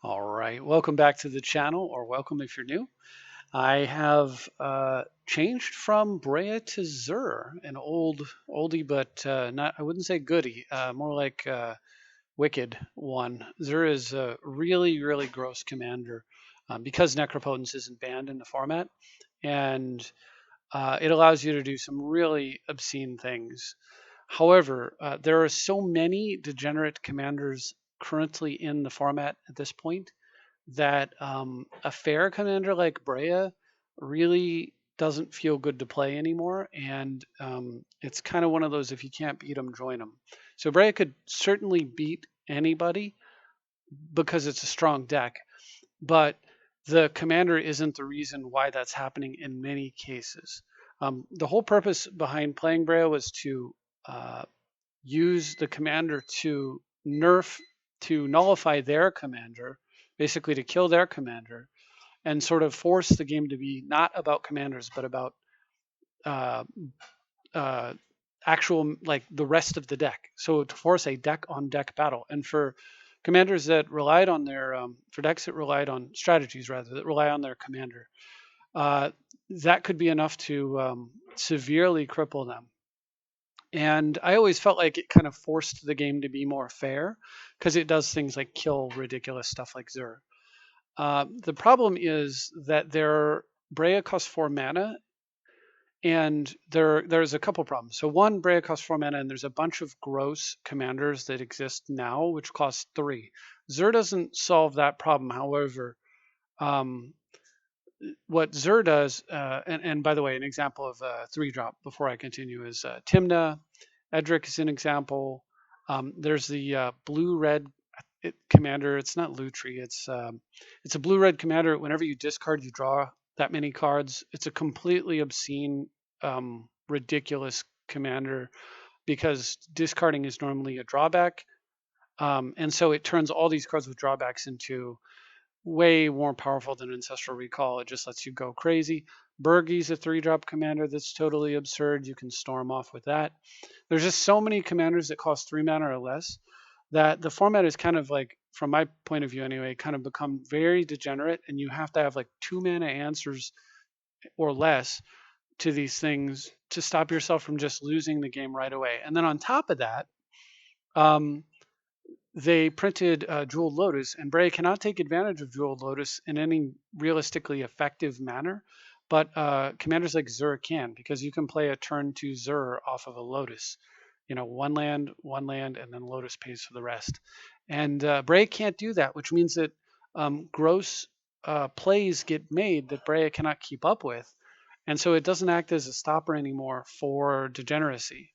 All right, welcome back to the channel, or welcome if you're new. I have changed from Brea to Zur, an oldie, but not, I wouldn't say goodie, more like wicked one. Zur is a really, really gross commander because Necropotence isn't banned in the format, and it allows you to do some really obscene things. However, there are so many degenerate commanders currently in the format at this point that a fair commander like Brea really doesn't feel good to play anymore. And it's kind of one of those, if you can't beat them, join them. So Brea could certainly beat anybody because it's a strong deck, but the commander isn't the reason why that's happening in many cases. The whole purpose behind playing Brea was to uh, use the commander to nerf, to nullify their commander, basically to kill their commander, and sort of force the game to be not about commanders, but about uh, uh, actual, like the rest of the deck. So to force a deck on deck battle. And for commanders that relied on their, for decks that relied on strategies rather, that rely on their commander, uh, that could be enough to severely cripple them. And I always felt like it kind of forced the game to be more fair because it does things like kill ridiculous stuff like Zur. The problem is that Brea costs 4 mana, and there's a couple problems. So one, Brea costs 4 mana, and there's a bunch of gross commanders that exist now, which cost 3. Zur doesn't solve that problem. However, um, what Zur does, and by the way, an example of a 3-drop before I continue is Timna. Edric is an example. There's the blue-red commander. It's not Lutri. It's a blue-red commander. Whenever you discard, you draw that many cards. It's a completely obscene, ridiculous commander because discarding is normally a drawback. And so it turns all these cards with drawbacks into way more powerful than Ancestral Recall. It just lets you go crazy. Bergie's a 3-drop commander that's totally absurd. You can storm off with that. There's just so many commanders that cost 3 mana or less that the format is kind of like, from my point of view anyway, kind of become very degenerate, and you have to have like 2 mana answers or less to these things to stop yourself from just losing the game right away. And then on top of that, um, they printed Jeweled Lotus, and Bray cannot take advantage of Jeweled Lotus in any realistically effective manner, but commanders like Zur can, because you can play a turn 2 Zur off of a Lotus. You know, one land, and then Lotus pays for the rest. And Bray can't do that, which means that gross plays get made that Bray cannot keep up with. And so it doesn't act as a stopper anymore for degeneracy.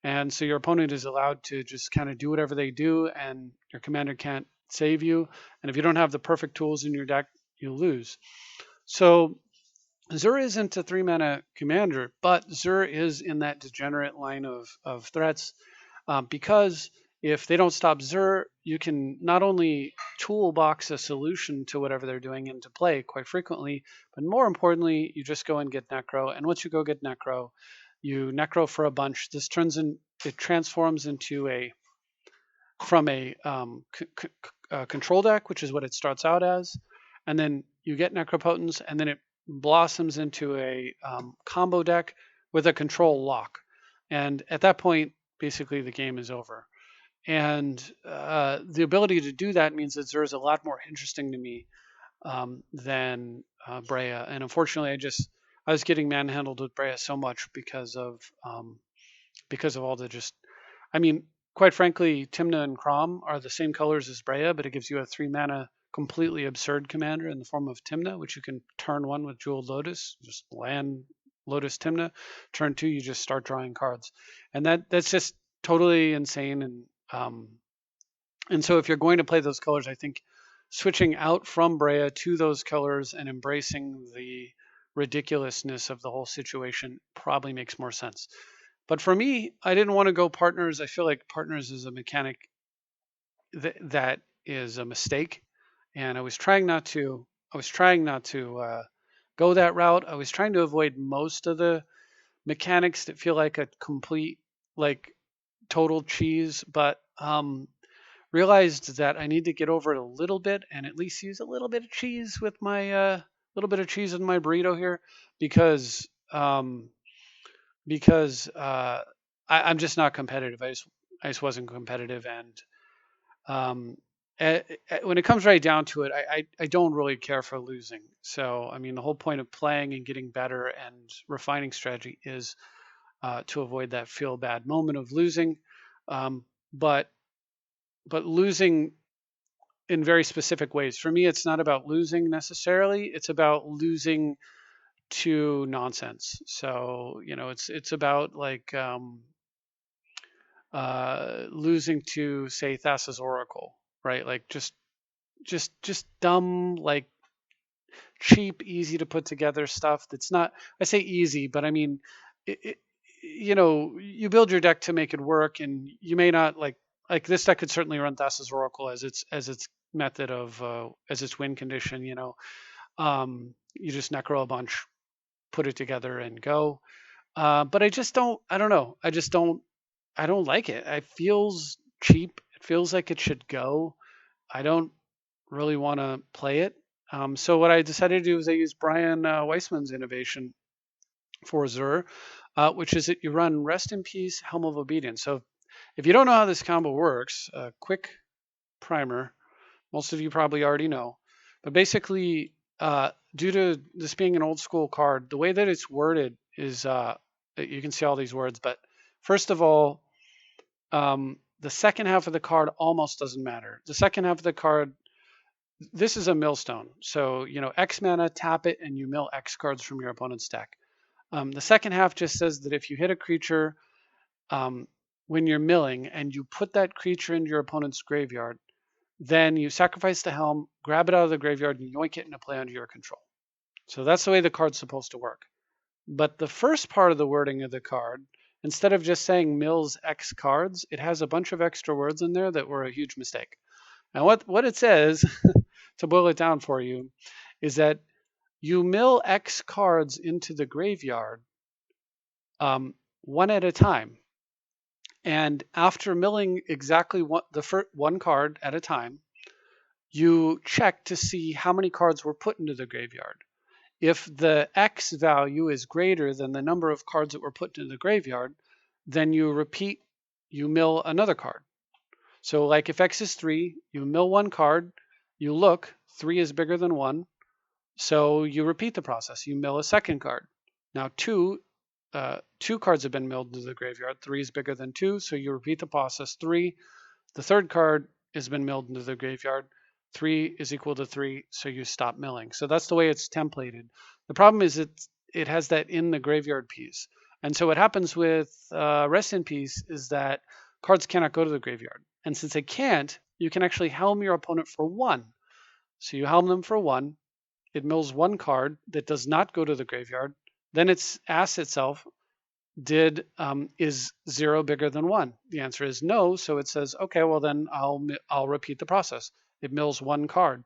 And so your opponent is allowed to just kind of do whatever they do, and your commander can't save you. And if you don't have the perfect tools in your deck, you lose. So Zur isn't a 3 mana commander, but Zur is in that degenerate line of threats because if they don't stop Zur, you can not only toolbox a solution to whatever they're doing into play quite frequently, but more importantly, you just go and get Necro. And once you go get Necro, you Necro for a bunch. It transforms into from a control deck, which is what it starts out as, and then you get Necropotence, and then it blossoms into a combo deck with a control lock. And at that point, basically the game is over. And the ability to do that means that Zur is a lot more interesting to me than Brea. And unfortunately, I was getting manhandled with Brea so much because of all the just, I mean, quite frankly, Timna and Crom are the same colors as Brea, but it gives you a 3 mana completely absurd commander in the form of Timna, which you can turn 1 with Jeweled Lotus, just land Lotus Timna. Turn 2, you just start drawing cards, and that's just totally insane. And so if you're going to play those colors, I think switching out from Brea to those colors and embracing the ridiculousness of the whole situation probably makes more sense. But for me, I didn't want to go partners. I feel like partners is a mechanic that is a mistake, and I was trying not to. Go that route. I was trying to avoid most of the mechanics that feel like a complete, like total cheese. But realized that I need to get over it a little bit and at least use a little bit of cheese with my little bit of cheese in my burrito here, because I'm just not competitive. I just wasn't competitive, and um, when it comes right down to it, I don't really care for losing. So I mean, the whole point of playing and getting better and refining strategy is to avoid that feel bad moment of losing. Um, but losing in very specific ways. For me, it's not about losing necessarily. It's about losing to nonsense. So it's about like losing to, say, Thassa's Oracle, right? Like just dumb, like cheap, easy to put together stuff. That's not. I say easy, but I mean, it, you build your deck to make it work, and you may not like this deck could certainly run Thassa's Oracle as its method of as its win condition. You just necro a bunch, put it together, and go. But I just don't. I don't know. I just don't. I don't like it. It feels cheap. It feels like it should go. I don't really want to play it. So what I decided to do is I used Brian Weissman's innovation for Zur, which is that you run Rest in Peace, Helm of Obedience. So if you don't know how this combo works, quick primer. Most of you probably already know, but basically, due to this being an old school card, the way that it's worded is you can see all these words, but first of all, the second half of the card almost doesn't matter. The second half of the card, this is a millstone. So, X mana, tap it, and you mill X cards from your opponent's deck. The second half just says that if you hit a creature when you're milling and you put that creature into your opponent's graveyard, then you sacrifice the helm, grab it out of the graveyard, and yoink it into play under your control. So that's the way the card's supposed to work. But the first part of the wording of the card, instead of just saying mills X cards, it has a bunch of extra words in there that were a huge mistake. And what it says, to boil it down for you, is that you mill X cards into the graveyard one at a time. And after milling exactly one card at a time, you check to see how many cards were put into the graveyard. If the X value is greater than the number of cards that were put into the graveyard, then you mill another card. So like if X is 3, you mill one card, you look, 3 is bigger than 1, so you repeat the process. You mill a second card. Now two cards have been milled into the graveyard, 3 is bigger than 2, so you repeat the process. 3, the third card has been milled into the graveyard, 3 is equal to 3, so you stop milling. So that's the way it's templated. The problem is it has that in the graveyard piece. And so what happens with Rest in Peace is that cards cannot go to the graveyard. And since they can't, you can actually helm your opponent for 1. So you helm them for 1. It mills 1 card that does not go to the graveyard. Then it asks itself, is 0 bigger than 1? The answer is no. So it says, okay, well then I'll repeat the process. It mills 1 card,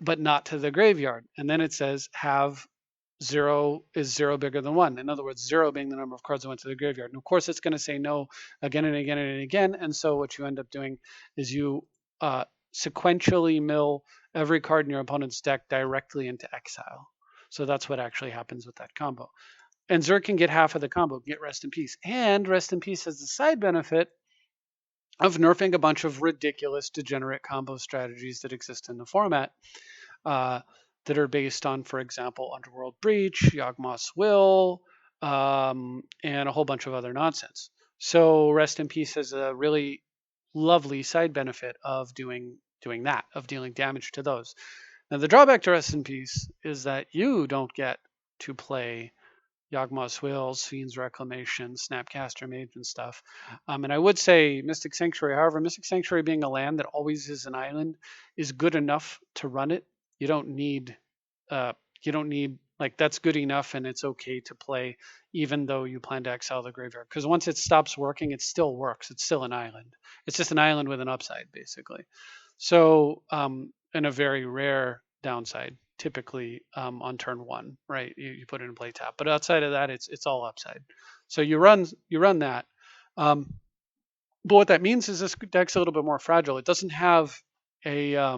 but not to the graveyard. And then it says is 0 bigger than 1? In other words, 0 being the number of cards that went to the graveyard. And of course, it's going to say no again and again and again. And so what you end up doing is you sequentially mill every card in your opponent's deck directly into exile. So that's what actually happens with that combo. And Zur can get half of the combo, get Rest in Peace. And Rest in Peace has the side benefit of nerfing a bunch of ridiculous degenerate combo strategies that exist in the format that are based on, for example, Underworld Breach, Yawgmoth's Will, and a whole bunch of other nonsense. So Rest in Peace has a really lovely side benefit of doing that, of dealing damage to those. Now, the drawback to Rest in Peace is that you don't get to play Yawgmoth's Wills, Fiend's Reclamation, Snapcaster Mage, and stuff. And I would say Mystic Sanctuary. However, Mystic Sanctuary being a land that always is an island is good enough to run it. You don't need like that's good enough, and it's okay to play even though you plan to exile the graveyard. Because once it stops working, it still works. It's still an island. It's just an island with an upside, basically. So, and a very rare downside, typically on turn 1, right? You put it in play tap, but outside of that, it's all upside. So you run that. But what that means is this deck's a little bit more fragile. It doesn't have a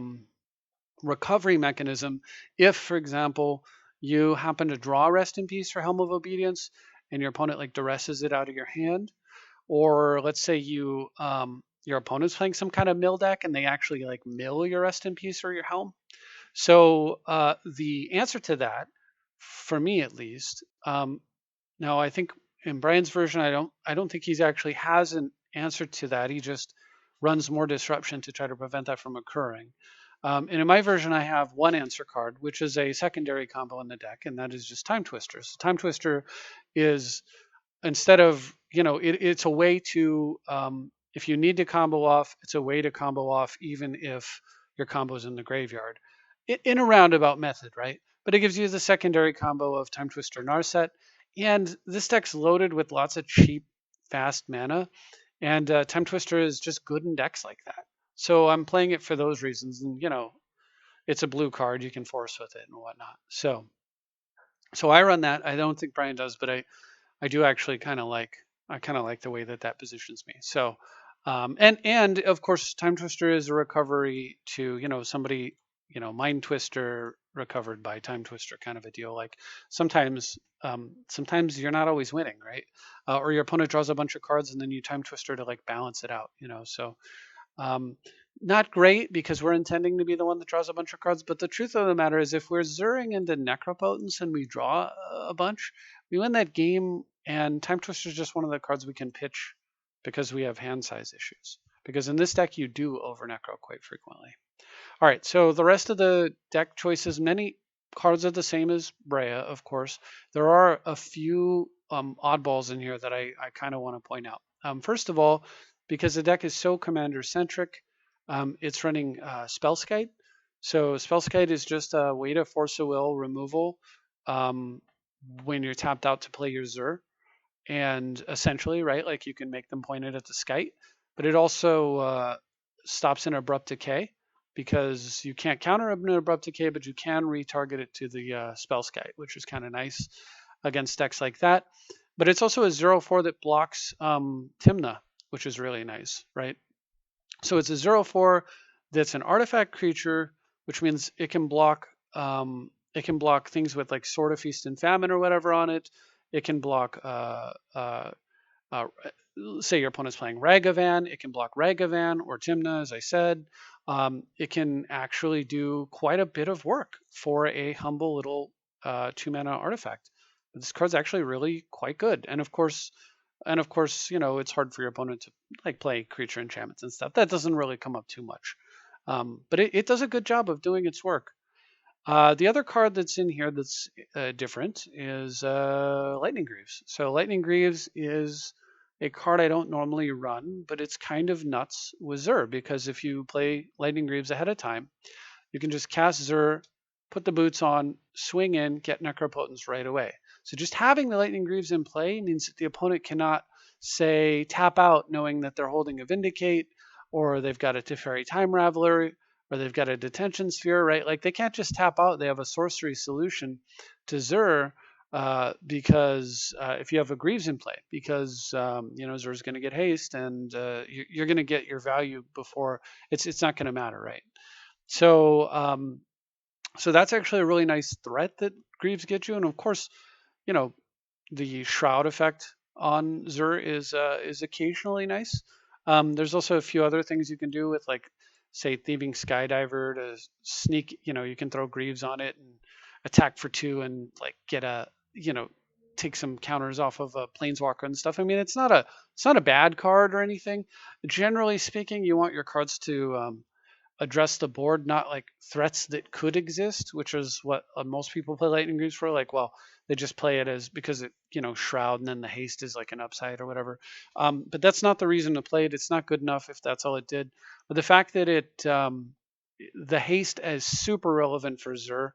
recovery mechanism if, for example, you happen to draw Rest in Peace or Helm of Obedience and your opponent like duresses it out of your hand, or let's say your opponent's playing some kind of mill deck and they actually like mill your Rest in Peace or your Helm. So the answer to that, for me at least, now I think in Brian's version, I don't think he's actually has an answer to that. He just runs more disruption to try to prevent that from occurring. And in my version, I have one answer card, which is a secondary combo in the deck, and that is just Time Twister. So Time Twister is, instead of, it's a way to, if you need to combo off, it's a way to combo off even if your combo is in the graveyard, in a roundabout method, right? But it gives you the secondary combo of Time Twister Narset, and this deck's loaded with lots of cheap, fast mana, and Time Twister is just good in decks like that. So I'm playing it for those reasons, and it's a blue card, you can force with it and whatnot. So I run that. I don't think Brian does, but I do actually kind of like the way that positions me. So, and of course, Time Twister is a recovery to somebody, Mind Twister recovered by Time Twister kind of a deal. Like sometimes you're not always winning, right? Or your opponent draws a bunch of cards and then you Time Twister to like balance it out. So um, not great because we're intending to be the one that draws a bunch of cards. But the truth of the matter is, if we're zeroing into Necropotence and we draw a bunch, we win that game. And Time Twister is just one of the cards we can pitch because we have hand size issues. Because in this deck, you do over Necro quite frequently. All right, so the rest of the deck choices, many cards are the same as Brea, of course. There are a few oddballs in here that I kind of want to point out. First of all, because the deck is so commander-centric, it's running Spellskite. So Spellskite is just a way to force a will removal when you're tapped out to play your Zur. And essentially, right, like you can make them pointed at the skite, but it also stops an abrupt decay because you can't counter an abrupt decay, but you can retarget it to the spell skite, which is kind of nice against decks like that. But it's also a 0/4 that blocks Timna, which is really nice, right? So it's a 0/4 that's an artifact creature, which means it can block things with like Sword of Feast and Famine or whatever on it. It can block uh, say your opponent's playing Ragavan, it can block Ragavan or Timna, as I said. It can actually do quite a bit of work for a humble little 2-mana artifact. But this card's actually really quite good. And of course, it's hard for your opponent to like play creature enchantments and stuff. That doesn't really come up too much. But it does a good job of doing its work. The other card that's in here that's different is Lightning Greaves. So Lightning Greaves is a card I don't normally run, but it's kind of nuts with Zur because if you play Lightning Greaves ahead of time, you can just cast Zur, put the boots on, swing in, get Necropotence right away. So just having the Lightning Greaves in play means that the opponent cannot, say, tap out knowing that they're holding a Vindicate, or they've got a Teferi Time Raveler, or they've got a Detention Sphere, right? Like they can't just tap out. They have a sorcery solution to Zur because if you have a Greaves in play, because Zur is going to get haste, and you're going to get your value before it's not going to matter, right? So so that's actually a really nice threat that Greaves get you, and of course, you know, the Shroud effect on Zur is occasionally nice. There's also a few other things you can do with, like, say, Thieving Skydiver to sneak. You can throw Greaves on it and attack for 2 and like get take some counters off of a Planeswalker and stuff. I mean, it's not a bad card or anything. Generally speaking, you want your cards to address the board, not like threats that could exist, which is what most people play Lightning Greaves for. Like, well, they just play it as because it, Shroud, and then the haste is like an upside or whatever. But that's not the reason to play it. It's not good enough if that's all it did. But the fact that the haste is super relevant for Zur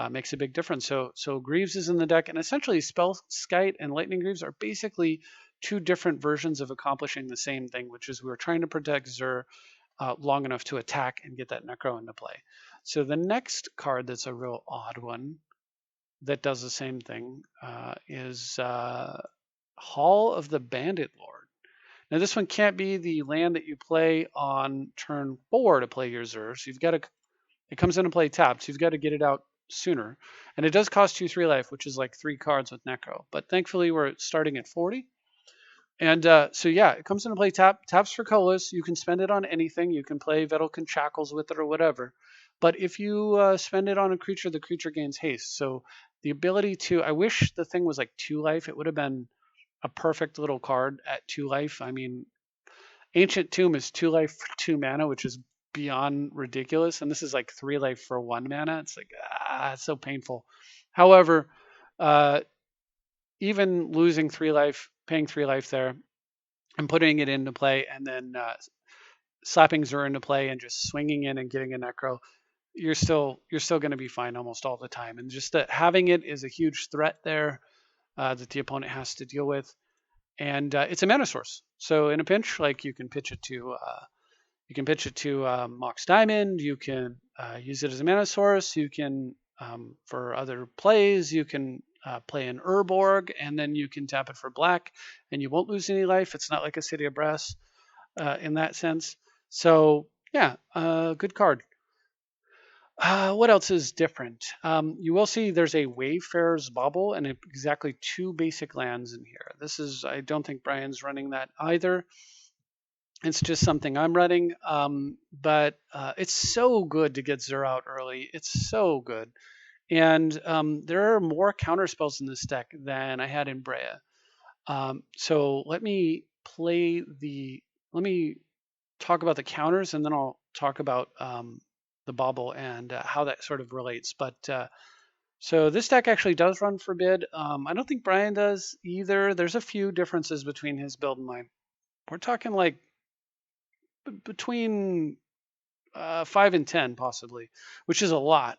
makes a big difference. So Greaves is in the deck, and essentially Spell Skite and Lightning Greaves are basically two different versions of accomplishing the same thing, which is we're trying to protect Zur long enough to attack and get that Necro into play. So the next card that's a real odd one that does the same thing is Hall of the Bandit Lord. Now this one can't be the land that you play on turn 4 to play your Zur. So you've got to, it comes into play tapped, so you've got to get it out sooner. And it does cost you 3 life, which is like 3 cards with Necro. But thankfully we're starting at 40. And so yeah, it comes into play taps for colorless. You can spend it on anything. You can play Vedalken Shackles with it or whatever. But if you spend it on a creature, the creature gains haste. So the ability to, I wish the thing was like 2 life. It would have been a perfect little card at 2 life. I mean, Ancient Tomb is 2 life for 2 mana, which is beyond ridiculous. And this is like 3 life for 1 mana. It's like, it's so painful. However, even losing 3 life, paying 3 life there, and putting it into play, and then slapping Zur into play, and just swinging in and getting a Necro, you're still going to be fine almost all the time. And just that having it is a huge threat there that the opponent has to deal with. And it's a mana source. So in a pinch, like you can pitch it to Mox Diamond. You can use it as a mana source. You can for other plays, you can play an Urborg, and then you can tap it for black, and you won't lose any life. It's not like a City of Brass in that sense. So yeah, good card. What else is different? You will see there's a Wayfarer's Bauble and exactly 2 basic lands in here. This is, I don't think Brian's running that either. It's just something I'm running, but it's so good to get Zur out early. It's so good. And there are more counterspells in this deck than I had in Brea. So let me talk about the counters, and then I'll talk about the Bauble and how that sort of relates. But so this deck actually does run Forbid. I don't think Brian does either. There's a few differences between his build and mine. We're talking like between 5 and 10 possibly, which is a lot.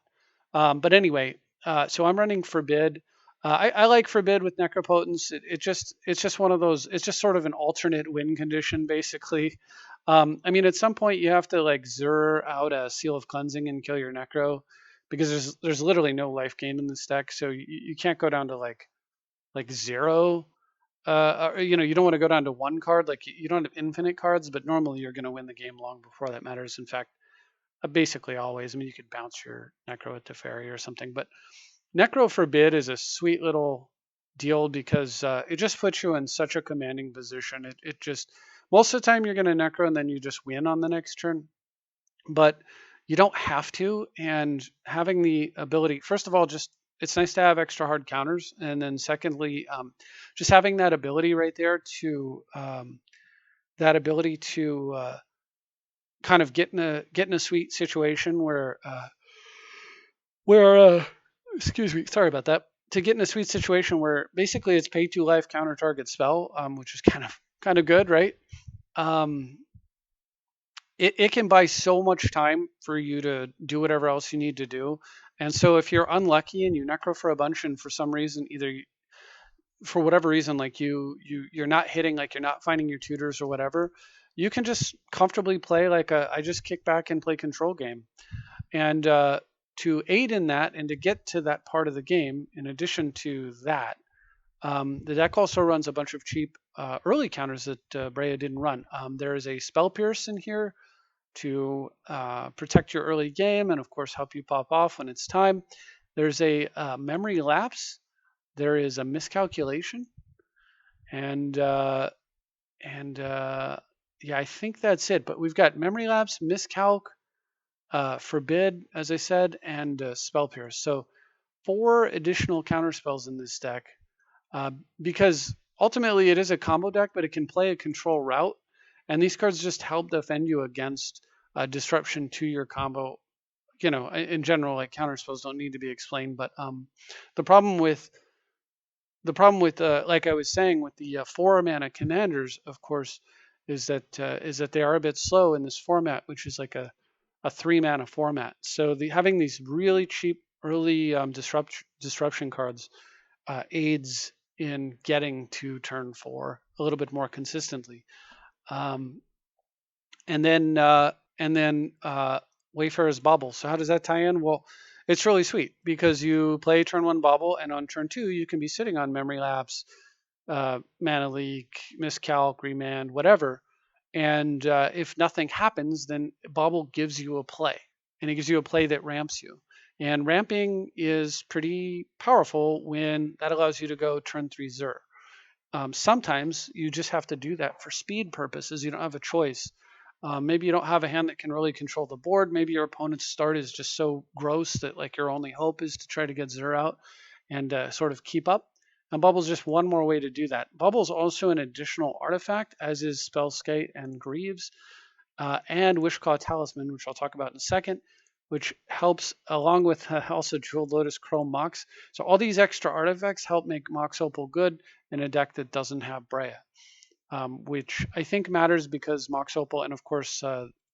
But anyway, so I'm running Forbid. I like Forbid with Necropotence. It's just one of those. It's just sort of an alternate win condition, basically. I mean, at some point you have to like Zur out a Seal of Cleansing and kill your Necro, because there's literally no life gain in this deck. So you can't go down to like 0. You don't want to go down to 1 card. Like you don't have infinite cards, but normally you're going to win the game long before that matters. In fact, basically always. I mean, you could bounce your Necro at Teferi or something, but Necro Forbid is a sweet little deal because it just puts you in such a commanding position. It just, most of the time you're going to Necro and then you just win on the next turn, but you don't have to. And having the ability, first of all, just it's nice to have extra hard counters, and then secondly, just having that ability right there to kind of get in a sweet situation where excuse me, sorry about that. To get in a sweet situation where basically it's pay 2 life, counter target spell, which is kind of good, right? It can buy so much time for you to do whatever else you need to do. And so if you're unlucky and you Necro for a bunch, and for some reason, either for whatever reason, like you're not hitting, like you're not finding your tutors or whatever, you can just comfortably play like I just kick back and play control game. And to aid in that and to get to that part of the game, in addition to that, the deck also runs a bunch of cheap early counters that Brea didn't run. There is a Spell Pierce in here to protect your early game and, of course, help you pop off when it's time. There's a Memory Lapse. There is a Miscalculation. And yeah, I think that's it. But we've got Memory Lapse, Miscalc, Forbid, as I said, and Spell Pierce. So 4 additional counterspells in this deck, because ultimately it is a combo deck, but it can play a control route, and these cards just help defend you against disruption to your combo. In general, like counterspells don't need to be explained, but the problem with like I was saying with the 4 mana commanders, of course, is that they are a bit slow in this format, which is like a 3 mana format. So having these really cheap early disruption cards aids in getting to turn 4 a little bit more consistently. And then Wayfarer's Bauble. So how does that tie in? Well, it's really sweet because you play turn 1 Bauble, and on turn 2 you can be sitting on Memory Lapse, mana leak, miscalc, remand, whatever. And if nothing happens, then Bauble gives you a play, and it gives you a play that ramps you. And ramping is pretty powerful when that allows you to go turn 3 Zur. Sometimes you just have to do that for speed purposes. You don't have a choice. Maybe you don't have a hand that can really control the board. Maybe your opponent's start is just so gross that like your only hope is to try to get Zur out and sort of keep up. And Bubble's just one more way to do that. Bubble's also an additional artifact, as is Spellskite and Greaves, and Wishclaw Talisman, which I'll talk about in a second, which helps along with also Jeweled Lotus, Chrome Mox. So all these extra artifacts help make Mox Opal good in a deck that doesn't have Breya, which I think matters because Mox Opal and of course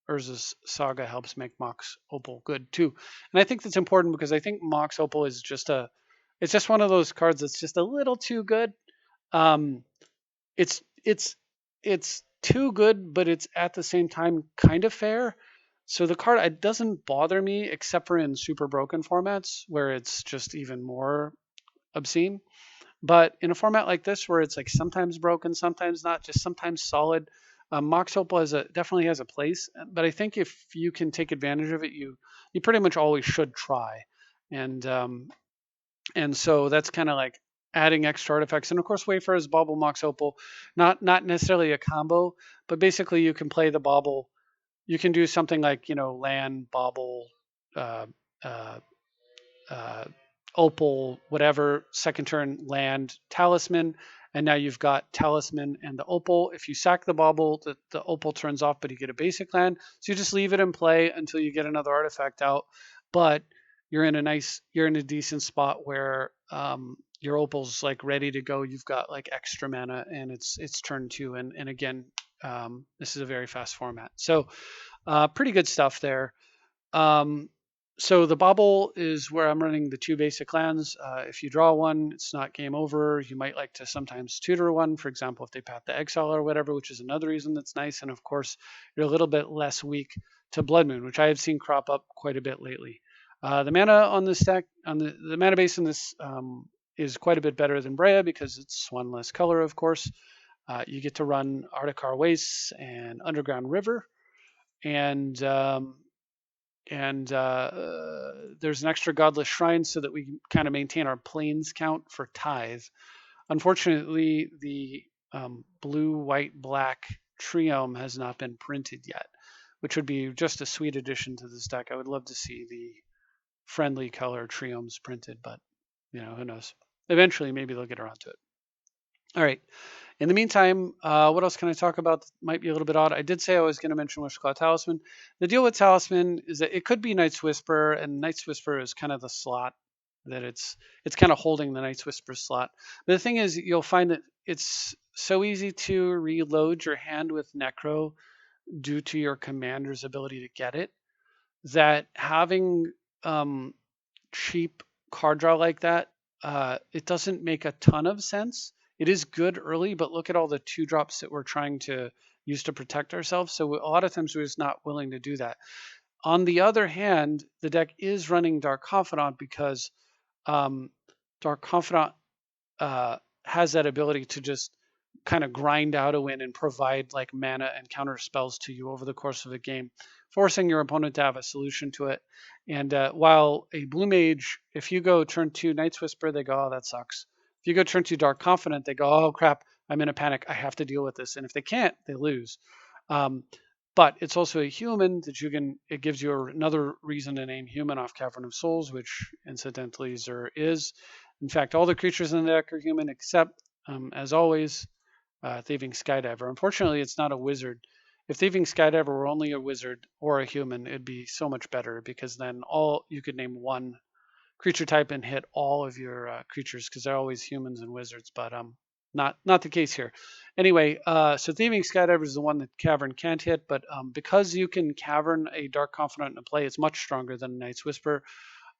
Urza's Saga helps make Mox Opal good too. And I think that's important because I think Mox Opal is it's just one of those cards that's just a little too good. Um, it's it's it's too good, but it's at the same time kind of fair. So the card it doesn't bother me except for in super broken formats where it's just even more obscene. But in a format like this where it's like sometimes broken, sometimes not, just sometimes solid, Mox Opal definitely has a place. But I think if you can take advantage of it, you pretty much always should try. And and so that's kind of like adding extra artifacts. And of course, Wayfarer's Bauble, Mox Opal, not necessarily a combo, but basically you can play the Bauble. You can do something like, land, Bauble, uh, uh, uh, Opal, whatever, second turn, land, Talisman. And now you've got Talisman and the Opal. If you sack the Bauble, the Opal turns off, but you get a basic land. So you just leave it in play until you get another artifact out. But you're in a decent spot where your Opal's like ready to go. You've got like extra mana, and it's turn 2. And again, this is a very fast format. So pretty good stuff there. Um, so the Bauble is where I'm running the 2 basic lands. If you draw one, it's not game over. You might like to sometimes tutor one, for example, if they path the Exile or whatever, which is another reason that's nice. And of course, you're a little bit less weak to Blood Moon, which I have seen crop up quite a bit lately. The mana on this deck, on the mana base in this is quite a bit better than Breya because it's one less color, of course. You get to run Artikar Wastes and Underground River, and there's an extra Godless Shrine so that we kind of maintain our planes count for Tithe. Unfortunately, the blue, white, black Triome has not been printed yet, which would be just a sweet addition to this deck. I would love to see the friendly color Triomes printed, but who knows? Eventually, maybe they'll get around to it. All right. In the meantime, what else can I talk about that might be a little bit odd? I did say I was going to mention Wishclaw Talisman. The deal with Talisman is that it could be Night's Whisper, and Night's Whisper is kind of the slot that it's kind of holding the Night's Whisper slot. But the thing is, you'll find that it's so easy to reload your hand with Necro due to your commander's ability to get it, that having cheap card draw like that, it doesn't make a ton of sense. It is good early, but look at all the 2-drops that we're trying to use to protect ourselves. So a lot of times we're just not willing to do that. On the other hand, the deck is running Dark Confidant because Dark Confidant has that ability to just kind of grind out a win and provide like mana and counter spells to you over the course of a game, forcing your opponent to have a solution to it. And while a blue mage, if you go turn 2 Night's Whisper, they go, oh, that sucks. If you go turn 2 Dark Confidant, they go, oh crap, I'm in a panic. I have to deal with this. And if they can't, they lose. But it's also a human that it gives you another reason to name human off Cavern of Souls, which incidentally Zur is. In fact, all the creatures in the deck are human except, as always, Thieving Skydiver. Unfortunately, it's not a wizard. If Thieving Skydiver were only a wizard or a human, it'd be so much better because then you could name one creature type and hit all of your creatures because they're always humans and wizards, but not the case here. Anyway, so Thieving Skydiver is the one that Cavern can't hit, but because you can Cavern a Dark Confidant in play, it's much stronger than Night's Whisper.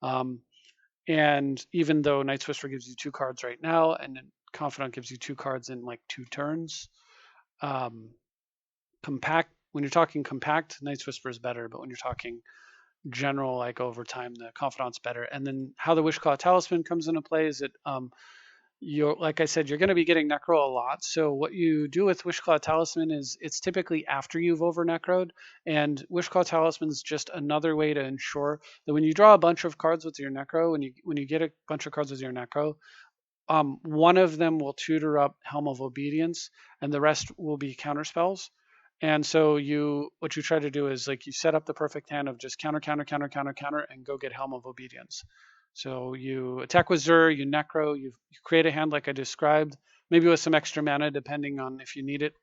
And even though Night's Whisper gives you 2 cards right now, and Confidant gives you 2 cards in like 2 turns, compact. When you're talking compact, Night's Whisper is better, but when you're talking general, like over time, the Confidant's better. And then how the Wishclaw Talisman comes into play is that you're, like I said, you're going to be getting necro a lot. So what you do with Wishclaw Talisman is it's typically after you've over necroed, and Wishclaw Talisman is just another way to ensure that when you draw a bunch of cards with your necro, when you get a bunch of cards with your necro, one of them will tutor up Helm of Obedience, and the rest will be counterspells. And so what you try to do is like you set up the perfect hand of just counter, counter, counter, counter, counter, and go get Helm of Obedience. So you attack with Zur, you necro, you create a hand like I described, maybe with some extra mana depending on if you need it.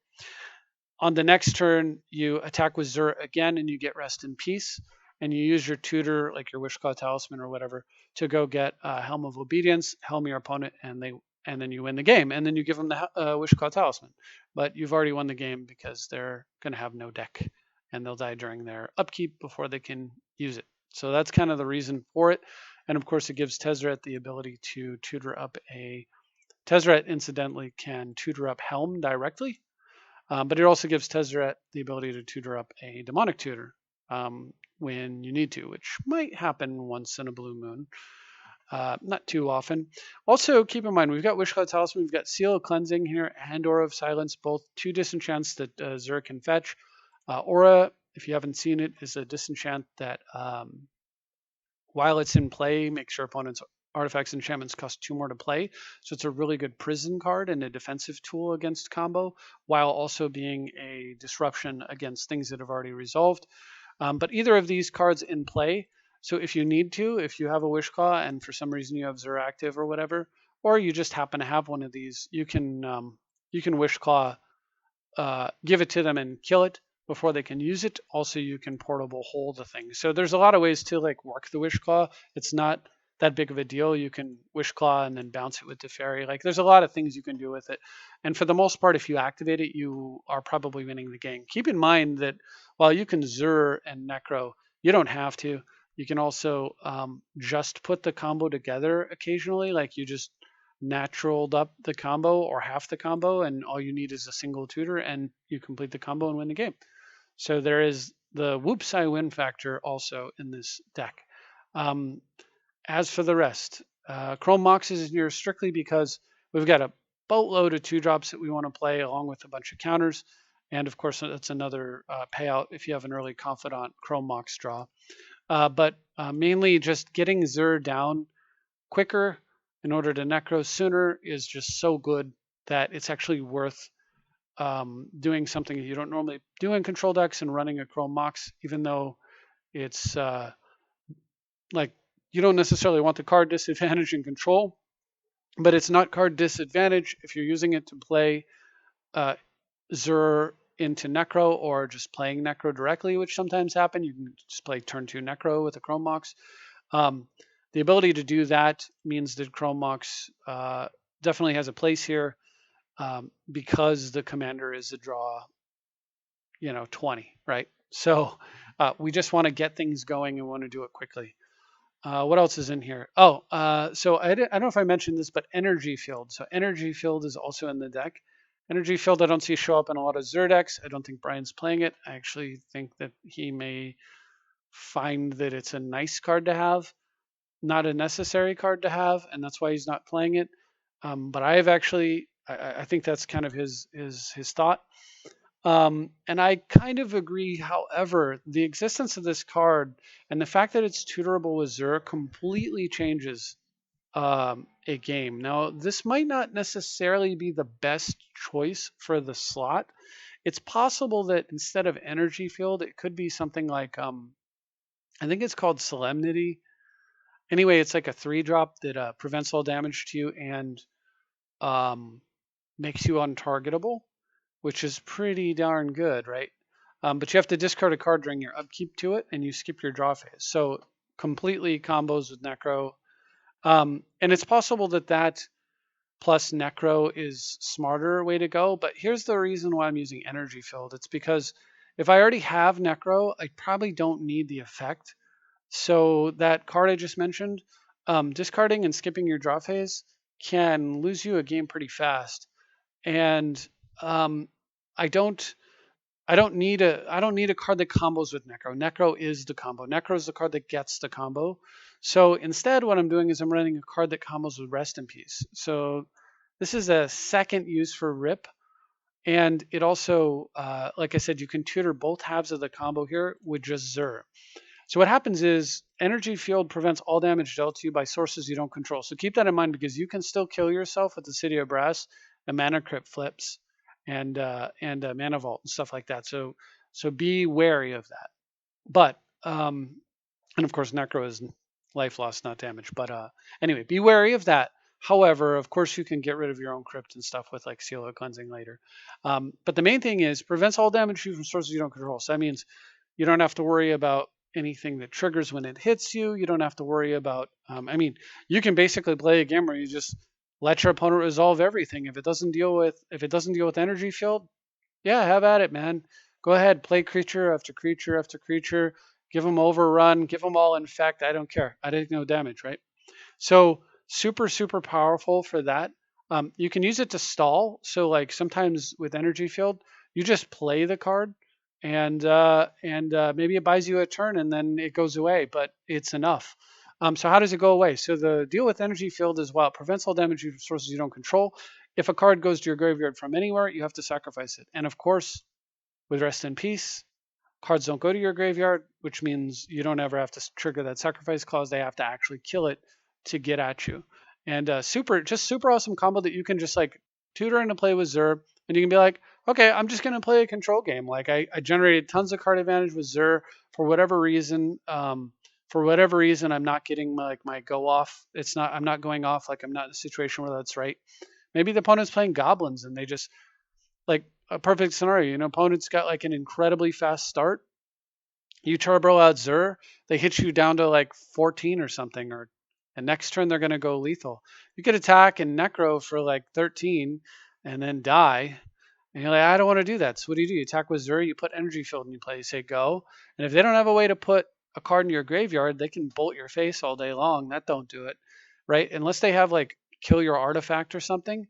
On the next turn, you attack with Zur again and you get Rest in Peace. And you use your tutor, like your Wishclaw Talisman or whatever, to go get Helm of Obedience, helm your opponent, and then you win the game. And then you give them the Wishclaw Talisman. But you've already won the game because they're going to have no deck. And they'll die during their upkeep before they can use it. So that's kind of the reason for it. And of course, it gives Tezzeret the ability to tutor up a... Tezzeret, incidentally, can tutor up Helm directly. But it also gives Tezzeret the ability to tutor up a demonic tutor when you need to, which might happen once in a blue moon. Not too often. Also, keep in mind, we've got Wishclaw Talisman, we've got Seal of Cleansing here, and Aura of Silence, both two disenchants that Zur can fetch. Aura, if you haven't seen it, is a disenchant that, while it's in play, makes your opponent's artifacts and enchantments cost 2 more to play. So it's a really good prison card and a defensive tool against combo, while also being a disruption against things that have already resolved. But either of these cards in play, so if you need to, if you have a Wishclaw and for some reason you have Zur active or whatever, or you just happen to have one of these, you can Wishclaw, give it to them and kill it before they can use it. Also, you can portable hold the thing. So there's a lot of ways to like work the Wishclaw. It's not that big of a deal. You can Wishclaw and then bounce it with Teferi. Like there's a lot of things you can do with it. And for the most part, if you activate it, you are probably winning the game. Keep in mind that while you can Zur and Necro, you don't have to. You can also just put the combo together occasionally. Like you just naturaled up the combo or half the combo, and all you need is a single tutor, and you complete the combo and win the game. So there is the whoops I win factor also in this deck. As for the rest, Chrome Mox is in here strictly because we've got a boatload of 2-drops that we want to play along with a bunch of counters. And of course, that's another payout if you have an early Confidant Chrome Mox draw. But mainly just getting Zur down quicker in order to necro sooner is just so good that it's actually worth doing something you don't normally do in control decks and running a Chrome Mox, even though it's like you don't necessarily want the card disadvantage in control, but it's not card disadvantage if you're using it to play Zur into Necro or just playing Necro directly, which sometimes happen. You can just play turn 2 Necro with a Chrome Mox. The ability to do that means that Chrome Mox definitely has a place here because the commander is a draw, 20, right? So we just want to get things going and want to do it quickly. What else is in here? So I don't know if I mentioned this, but Energy Field. So Energy Field is also in the deck. Energy Field I don't see show up in a lot of Zur decks. I don't think Brian's playing it. I actually think that he may find that it's a nice card to have, not a necessary card to have, and that's why he's not playing it. But I have actually, I think that's kind of his thought. And I kind of agree. However, the existence of this card and the fact that it's tutorable with Zur completely changes a game. Now, this might not necessarily be the best choice for the slot. It's possible that instead of Energy Field, it could be something like, I think it's called Solemnity. Anyway, it's like a 3-drop that prevents all damage to you and makes you untargetable, which is pretty darn good, right? But you have to discard a card during your upkeep to it, and you skip your draw phase. So completely combos with Necro. And it's possible that plus Necro is smarter way to go. But here's the reason why I'm using Energy Field. It's because if I already have Necro, I probably don't need the effect. So that card I just mentioned, discarding and skipping your draw phase can lose you a game pretty fast. And I don't need a card that combos with Necro. Necro is the combo. Necro is the card that gets the combo. So instead, what I'm doing is I'm running a card that combos with Rest in Peace. So This is a second use for Rip. And it also, like I said, you can tutor both halves of the combo here with just Zur. So what happens is Energy Field prevents all damage dealt to you by sources you don't control. So keep that in mind because you can still kill yourself with the City of Brass and Mana Crypt flips and Mana Vault and stuff like that. So be wary of that. But and of course Necro is life loss, not damage. But anyway, be wary of that. However, of course, you can get rid of your own crypt and stuff with like Seal of Cleansing later. But the main thing is prevents all damage from sources you don't control. So that means you don't have to worry about anything that triggers when it hits you. You don't have to worry about. I mean, you can basically play a game where you just let your opponent resolve everything. If it doesn't deal with Energy Field, yeah, have at it, man. Go ahead, play creature after creature after creature. Give them overrun. Give them all infect. I don't care. I didn't know damage, right? So super, super powerful for that. You can use it to stall. So like sometimes with Energy Field, you just play the card and maybe it buys you a turn and then it goes away, but it's enough. So how does it go away? So the deal with Energy Field is, well, it prevents all damage from sources you don't control. If a card goes to your graveyard from anywhere, you have to sacrifice it. And of course, with Rest in Peace, cards don't go to your graveyard, which means you don't ever have to trigger that sacrifice clause. They have to actually kill it to get at you. And super awesome combo that you can just like tutor into play with Zur, and you can be like, okay, I'm just gonna play a control game. Like I generated tons of card advantage with Zur for whatever reason. I'm not getting my go off. I'm not going off. Like I'm not in a situation where that's right. Maybe the opponent's playing goblins and they just like a perfect scenario. Opponent's got like an incredibly fast start. You turbo out Zur, they hit you down to like 14 or something, and next turn they're gonna go lethal. You could attack and Necro for like 13 and then die. And you're like, I don't want to do that. So what do? You attack with Zur, you put Energy Field in your play, you say go. And if they don't have a way to put a card in your graveyard, they can bolt your face all day long. That don't do it. Right? Unless they have like kill your artifact or something.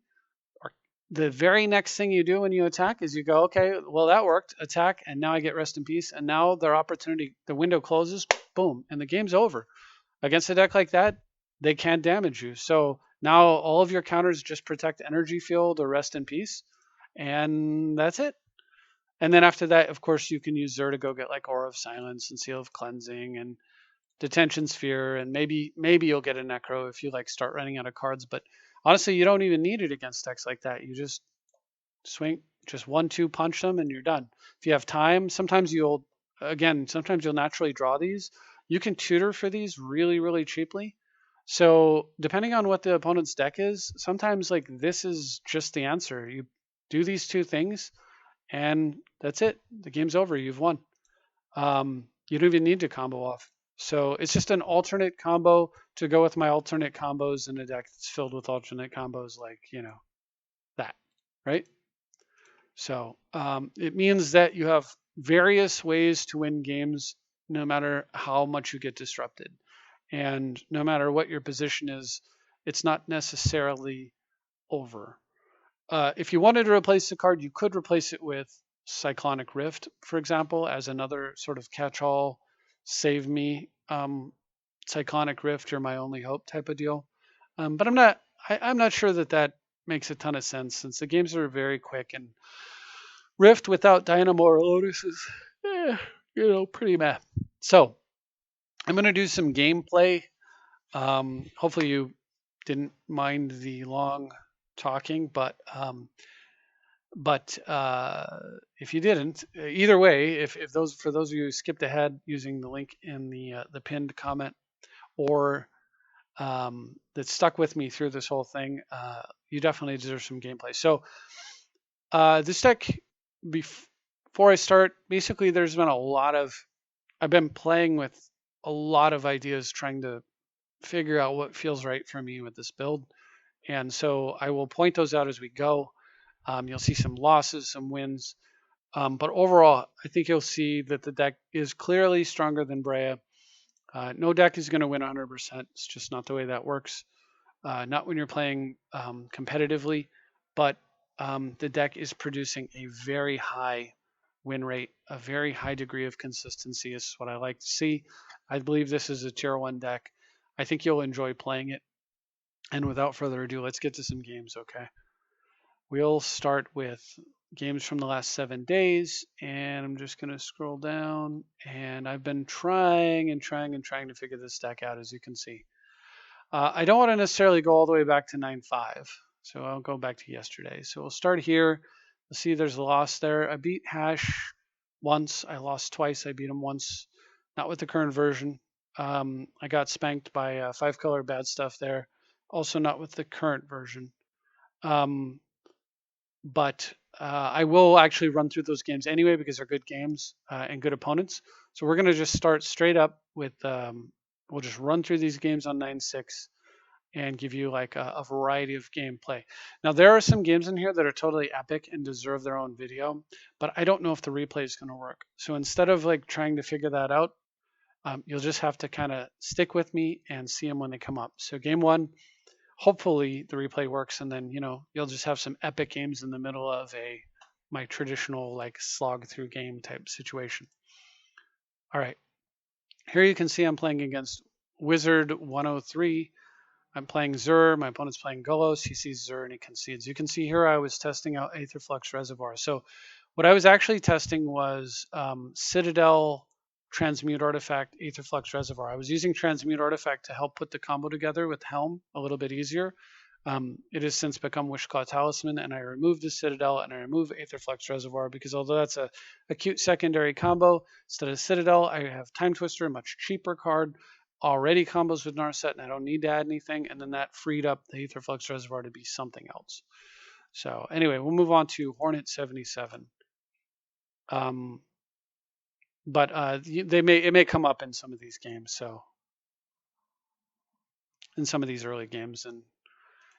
The very next thing you do when you attack is you go, okay, well, that worked, attack, and now I get Rest in Peace, and now their opportunity, the window closes, boom, and the game's over. Against a deck like that, they can't damage you. So now all of your counters just protect Energy Field or Rest in Peace, and that's it. And then after that, of course, you can use Zur to go get like Aura of Silence and Seal of Cleansing and Detention Sphere, and maybe you'll get a Necro if you like start running out of cards, but honestly, you don't even need it against decks like that. You just swing, just 1-2 punch them, and you're done. If you have time, sometimes you'll naturally draw these. You can tutor for these really, really cheaply. So depending on what the opponent's deck is, sometimes like this is just the answer. You do these two things, and that's it. The game's over. You've won. You don't even need to combo off. So it's just an alternate combo to go with my alternate combos in a deck that's filled with alternate combos like, that, right? So it means that you have various ways to win games no matter how much you get disrupted. And no matter what your position is, it's not necessarily over. If you wanted to replace the card, you could replace it with Cyclonic Rift, for example, as another sort of catch-all, save me, Cyclonic Rift, you're my only hope type of deal. But I'm not sure that makes a ton of sense since the games are very quick and Rift without Dynamo or Lotus is, pretty meh. So I'm going to do some gameplay. Hopefully you didn't mind the long talking, but if you didn't, either way, if for those of you who skipped ahead using the link in the pinned comment, or that stuck with me through this whole thing, you definitely deserve some gameplay. So this deck, before I start, basically there's been I've been playing with a lot of ideas trying to figure out what feels right for me with this build. And so I will point those out as we go. You'll see some losses, some wins. But overall, I think you'll see that the deck is clearly stronger than Brea. No deck is going to win 100%. It's just not the way that works. Not when you're playing competitively, but the deck is producing a very high win rate, a very high degree of consistency. This is what I like to see. I believe this is a tier 1 deck. I think you'll enjoy playing it. And without further ado, let's get to some games, okay? we'll start with games from the last 7 days, and I'm just going to scroll down, and I've been trying to figure this deck out, as you can see. I don't want to necessarily go all the way back to 9-5, so I'll go back to yesterday. So we'll start here. Let's see, there's a loss there. I beat Hash once. I lost twice. I beat him once, not with the current version. I got spanked by 5-color bad stuff there, also not with the current version. But I will actually run through those games anyway because they're good games and good opponents. So we're going to just start straight up with, we'll just run through these games on 9-6 and give you like a variety of gameplay. Now, there are some games in here that are totally epic and deserve their own video, but I don't know if the replay is going to work. So instead of like trying to figure that out, you'll just have to kind of stick with me and see them when they come up. So game one, hopefully the replay works, and then you'll just have some epic games in the middle of my traditional like slog through game type situation. All right, here you can see I'm playing against Wizard 103. I'm playing Zur, my opponent's playing Golos, he sees Zur and he concedes. You can see here I was testing out Aetherflux Reservoir. So what I was actually testing was Citadel Transmute Artifact Aetherflux Reservoir. I was using Transmute Artifact to help put the combo together with Helm a little bit easier. It has since become Wishclaw Talisman, and I removed the Citadel and I removed Aetherflux Reservoir because although that's a cute secondary combo, instead of Citadel, I have Time Twister, a much cheaper card, already combos with Narset, and I don't need to add anything, and then that freed up the Aetherflux Reservoir to be something else. So anyway, we'll move on to Hornet 77. But it may come up in some of these games, so in some of these early games. And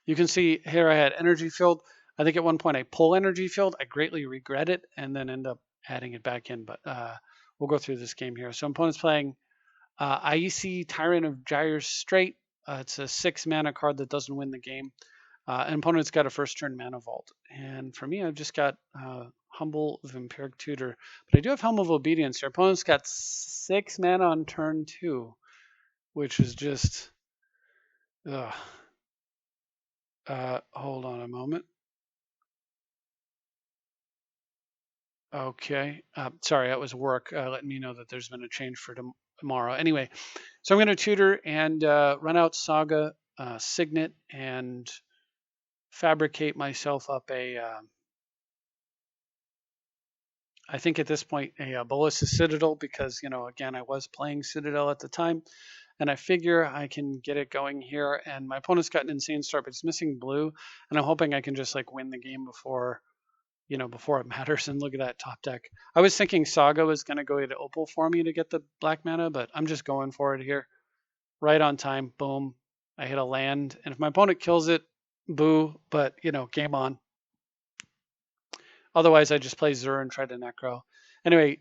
you can see here I had Energy Field. I think at one point I pull Energy Field. I greatly regret it and then end up adding it back in, but we'll go through this game here. So opponent's playing Icy Tyrant of Gyre's Strait. It's a 6-mana card that doesn't win the game. And opponent's got a first turn mana vault. And for me, I've just got Humble Vampiric Tutor. But I do have Helm of Obedience here. Opponent's got 6 mana on turn 2, which is just... hold on a moment. Okay. Sorry, that was work letting me know that there's been a change for tomorrow. Anyway, so I'm going to tutor and run out Saga, Signet, and fabricate myself up I think at this point, a Bolas' Citadel, because, again, I was playing Citadel at the time, and I figure I can get it going here. And my opponent's got an insane start, but he's missing blue, and I'm hoping I can just like win the game before it matters. And look at that top deck. I was thinking Saga was going to go to Opal for me to get the black mana, but I'm just going for it here. Right on time. Boom. I hit a land. And if my opponent kills it, boo. But, game on. Otherwise, I just play Zur and try to Necro. Anyway,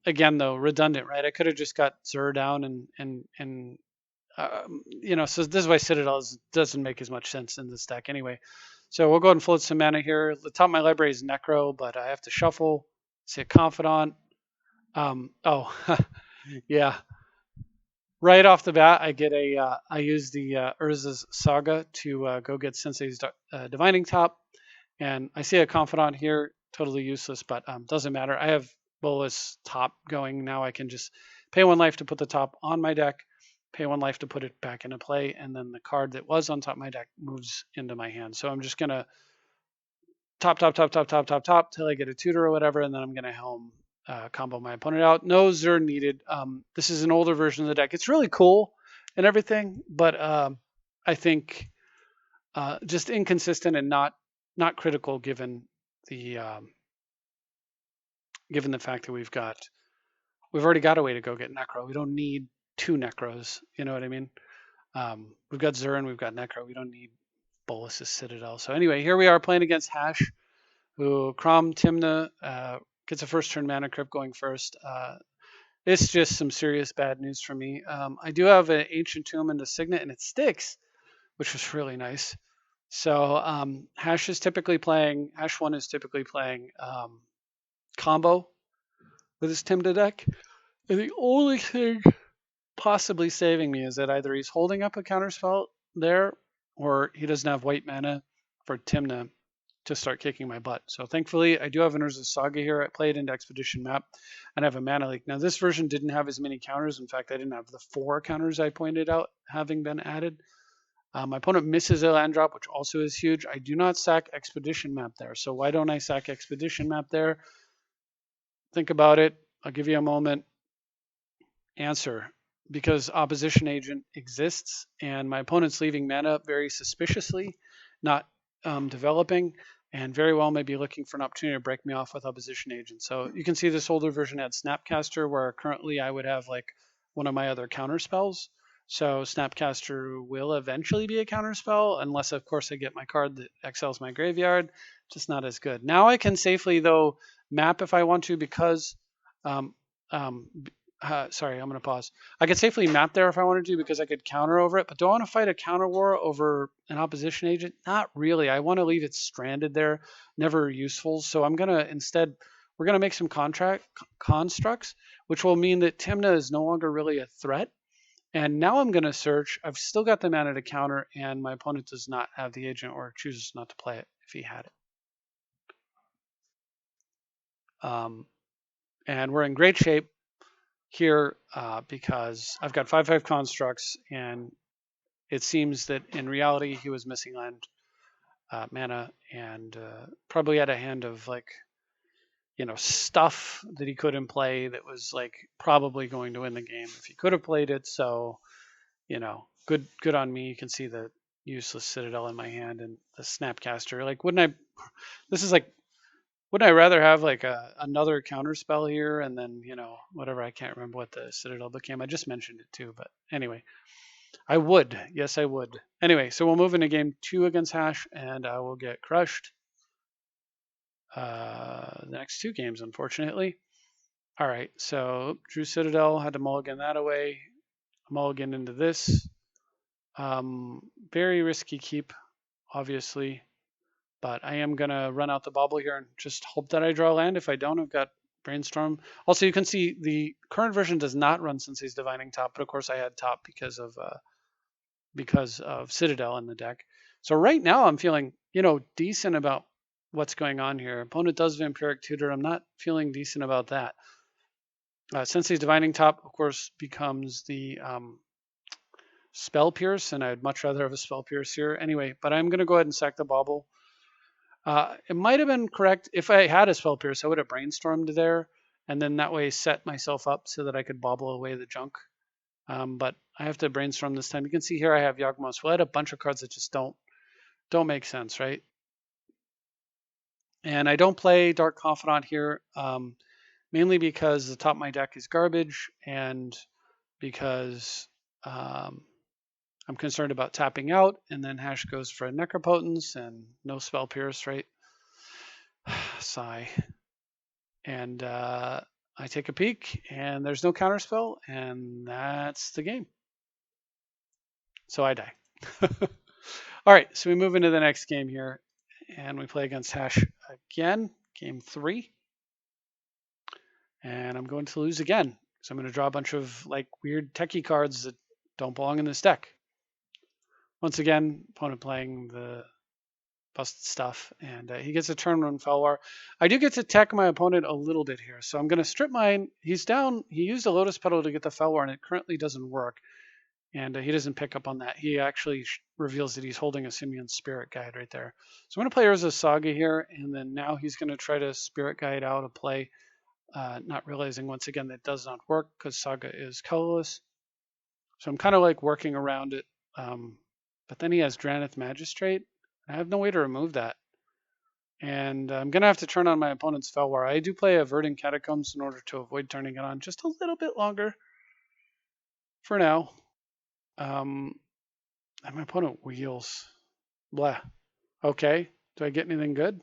again, though, redundant, right? I could have just got Zur down and so this is why Citadel doesn't make as much sense in this deck anyway. So we'll go ahead and float some mana here. The top of my library is Necro, but I have to shuffle. Say Confidant. Yeah. Right off the bat, I get I use the Urza's Saga to go get Sensei's Divining Top. And I see a Confidant here, totally useless, but doesn't matter. I have Bolas top going. Now I can just pay 1 life to put the top on my deck, pay 1 life to put it back into play, and then the card that was on top of my deck moves into my hand. So I'm just going to top till I get a tutor or whatever, and then I'm going to Helm combo my opponent out. No Zur needed. This is an older version of the deck. It's really cool and everything, but I think just inconsistent and not critical given the fact that we've already got a way to go get Necro. We don't need 2 Necros. You know what I mean? We've got Zur and we've got Necro. We don't need Bolas' Citadel. So anyway, here we are playing against Hash, who Crom Timna gets a first turn mana crypt going first. It's just some serious bad news for me. I do have an Ancient Tomb and a Signet, and it sticks, which was really nice. So Hash 1 is typically playing combo with his Timna deck. And the only thing possibly saving me is that either he's holding up a counterspell there, or he doesn't have white mana for Timna to start kicking my butt. So thankfully, I do have an Urza's Saga here. I play it into Expedition map, and I have a mana leak. Now, this version didn't have as many counters. In fact, I didn't have the 4 counters I pointed out having been added. My opponent misses a land drop, which also is huge. I do not sack Expedition map there. So why don't I sack Expedition map there? Think about it. I'll give you a moment. Answer. Because opposition agent exists and my opponent's leaving mana very suspiciously, not developing, and very well may be looking for an opportunity to break me off with opposition agent. So you can see this older version had Snapcaster, where currently I would have like one of my other counterspells. So Snapcaster will eventually be a counterspell, unless of course I get my card that exiles my graveyard. Just not as good. Now I can safely though map if I want to, because sorry, I'm going to pause. I could safely map there if I wanted to, because I could counter over it. But do I want to fight a counter war over an opposition agent? Not really. I want to leave it stranded there, never useful. So I'm going to instead, we're going to make some constructs, which will mean that Tymna is no longer really a threat. And now I'm going to search. I've still got the mana to counter, and my opponent does not have the agent or chooses not to play it if he had it. And we're in great shape here because I've got 5/5 constructs, and it seems that in reality he was missing land mana, and probably had a hand of like, stuff that he couldn't play that was like probably going to win the game if he could have played it. So, good on me. You can see the useless Citadel in my hand and the Snapcaster. Like, wouldn't I rather have like another counterspell here, and then, whatever, I can't remember what the Citadel became. I just mentioned it too, but anyway, I would. Yes, I would. Anyway, so we'll move into game 2 against Hash, and I will get crushed. The next 2 games, unfortunately. All right, so drew Citadel, had to mulligan that away, mulligan into this. Very risky keep, obviously, but I am going to run out the bubble here and just hope that I draw land. If I don't, I've got Brainstorm. Also, you can see the current version does not run Sensei's Divining Top, but of course I had Top because of Citadel in the deck. So right now I'm feeling, decent about what's going on here. Opponent does Vampiric Tutor. I'm not feeling decent about that. Sensei's Divining Top, of course, becomes the Spell Pierce, and I'd much rather have a Spell Pierce here. Anyway, but I'm going to go ahead and sack the bauble. It might have been correct if I had a Spell Pierce, I would have Brainstormed there, and then that way set myself up so that I could bauble away the junk. But I have to Brainstorm this time. You can see here I have Yawgmoth. Well, I had a bunch of cards that just don't make sense, right? And I don't play Dark Confidant here, mainly because the top of my deck is garbage, and because I'm concerned about tapping out, and then Hash goes for a Necropotence and no Spell Pierce, right? Sigh. And I take a peek, and there's no counterspell, and that's the game. So I die. All right, so we move into the next game here, and we play against Hash again, game 3. And I'm going to lose again, so I'm going to draw a bunch of like weird techie cards that don't belong in this deck. Once again, opponent playing the busted stuff, and he gets a turn 1 Felwar. I do get to tech my opponent a little bit here, so I'm going to strip mine. He's down. He used a Lotus Petal to get the Felwar, and it currently doesn't work. And he doesn't pick up on that. He actually reveals that he's holding a Simeon Spirit Guide right there. So I'm going to play Urza's Saga here, and then now he's going to try to Spirit Guide out a play, not realizing once again that does not work because Saga is colorless. So I'm kind of like working around it. But then he has Dranith Magistrate. I have no way to remove that. And I'm going to have to turn on my opponent's Felwar. I do play a Verdant Catacombs in order to avoid turning it on just a little bit longer for now. And my opponent wheels. Blah. Okay. Do I get anything good?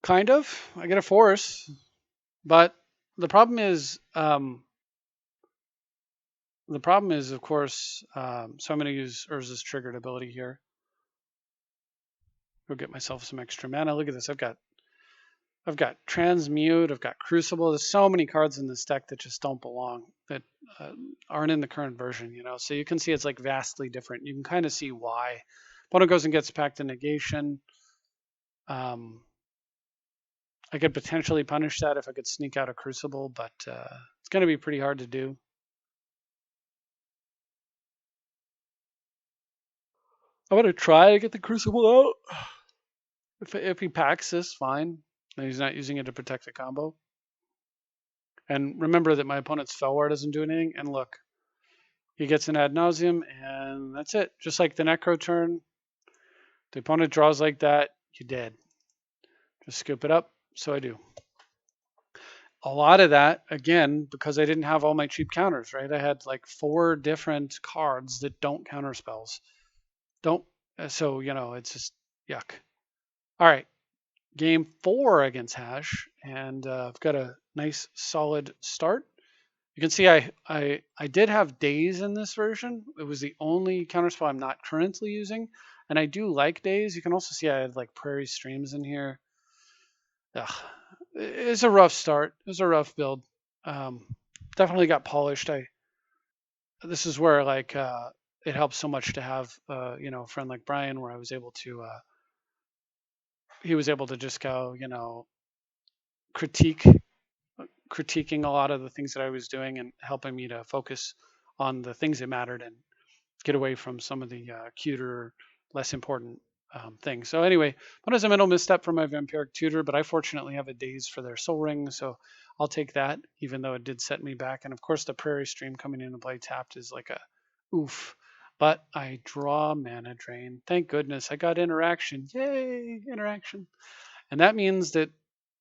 Kind of. I get a force. But the problem is, of course, so I'm going to use Urza's triggered ability here. Go get myself some extra mana. Look at this. I've got Transmute. I've got Crucible. There's so many cards in this deck that just don't belong, that aren't in the current version, So you can see it's like vastly different. You can kind of see why. Opponent goes and gets Pact of Negation. I could potentially punish that if I could sneak out a Crucible, but it's going to be pretty hard to do. I'm going to try to get the Crucible out. If he packs this, fine. And he's not using it to protect the combo. And remember that my opponent's Felwar doesn't do anything. And look, he gets an ad nauseum, and that's it. Just like the Necro turn, the opponent draws like that, you're dead. Just scoop it up. So I do. A lot of that, again, because I didn't have all my cheap counters, right? I had like 4 different cards that don't counter spells. So, it's just yuck. All right. Game 4 against Hash, and I've got a nice solid start. You can see I did have Daze in this version. It was the only counterspell I'm not currently using, and I do like Daze. You can also see I had like Prairie Streams in here. Ugh. It's a rough start. It was a rough build. Definitely got polished. This is where like it helps so much to have a friend like Brian, where I was able to he was able to just go critiquing a lot of the things that I was doing and helping me to focus on the things that mattered and get away from some of the cuter, less important things. So anyway, one is a mental misstep for my Vampiric Tutor, but I fortunately have a Daze for their Soul Ring, so I'll take that, even though it did set me back. And of course, the Prairie Stream coming into play tapped is like a oof. But I draw Mana Drain. Thank goodness I got interaction. Yay, interaction. And that means that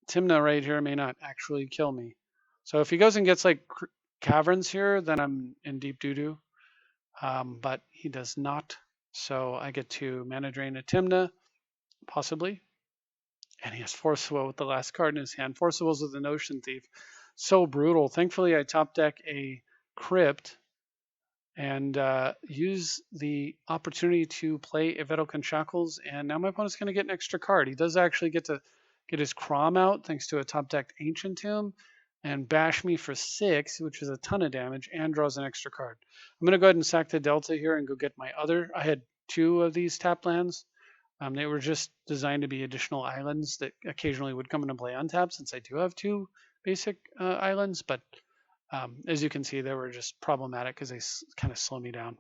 Tymna right here may not actually kill me. So if he goes and gets like Caverns here, then I'm in deep doo-doo. But he does not. So I get to Mana Drain a Tymna, possibly. And he has Forcible with the last card in his hand. Forcible's with the Notion Thief. So brutal. Thankfully, I top deck a Crypt and use the opportunity to play a Vedalken Shackles. And now my opponent's going to get an extra card. He does actually get to get his Crom out thanks to a top decked Ancient Tomb and bash me for 6, which is a ton of damage, and draws an extra card. I'm going to go ahead and sack the Delta here and go get my other. I had 2 of these tap lands. They were just designed to be additional islands that occasionally would come into play untapped, since I do have 2 basic islands, but as you can see, they were just problematic because they kind of slow me down.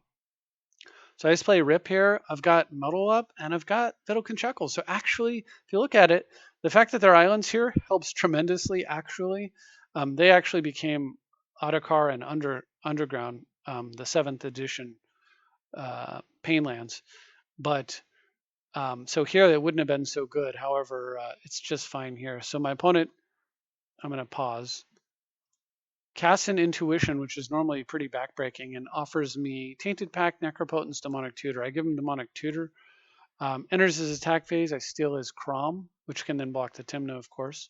So I just play Rip here. I've got Muddle up and I've got Vedalken Shackles. So actually, if you look at it, the fact that they're islands here helps tremendously, actually. They actually became Ottokar and Underground, the 7th edition Painlands. But so here it wouldn't have been so good. However, it's just fine here. So my opponent, I'm going to pause, casts an Intuition, which is normally pretty backbreaking, and offers me Tainted Pact, Necropotence, Demonic Tutor. I give him Demonic Tutor. Enters his attack phase. I steal his Crom, which can then block the Tymna, of course.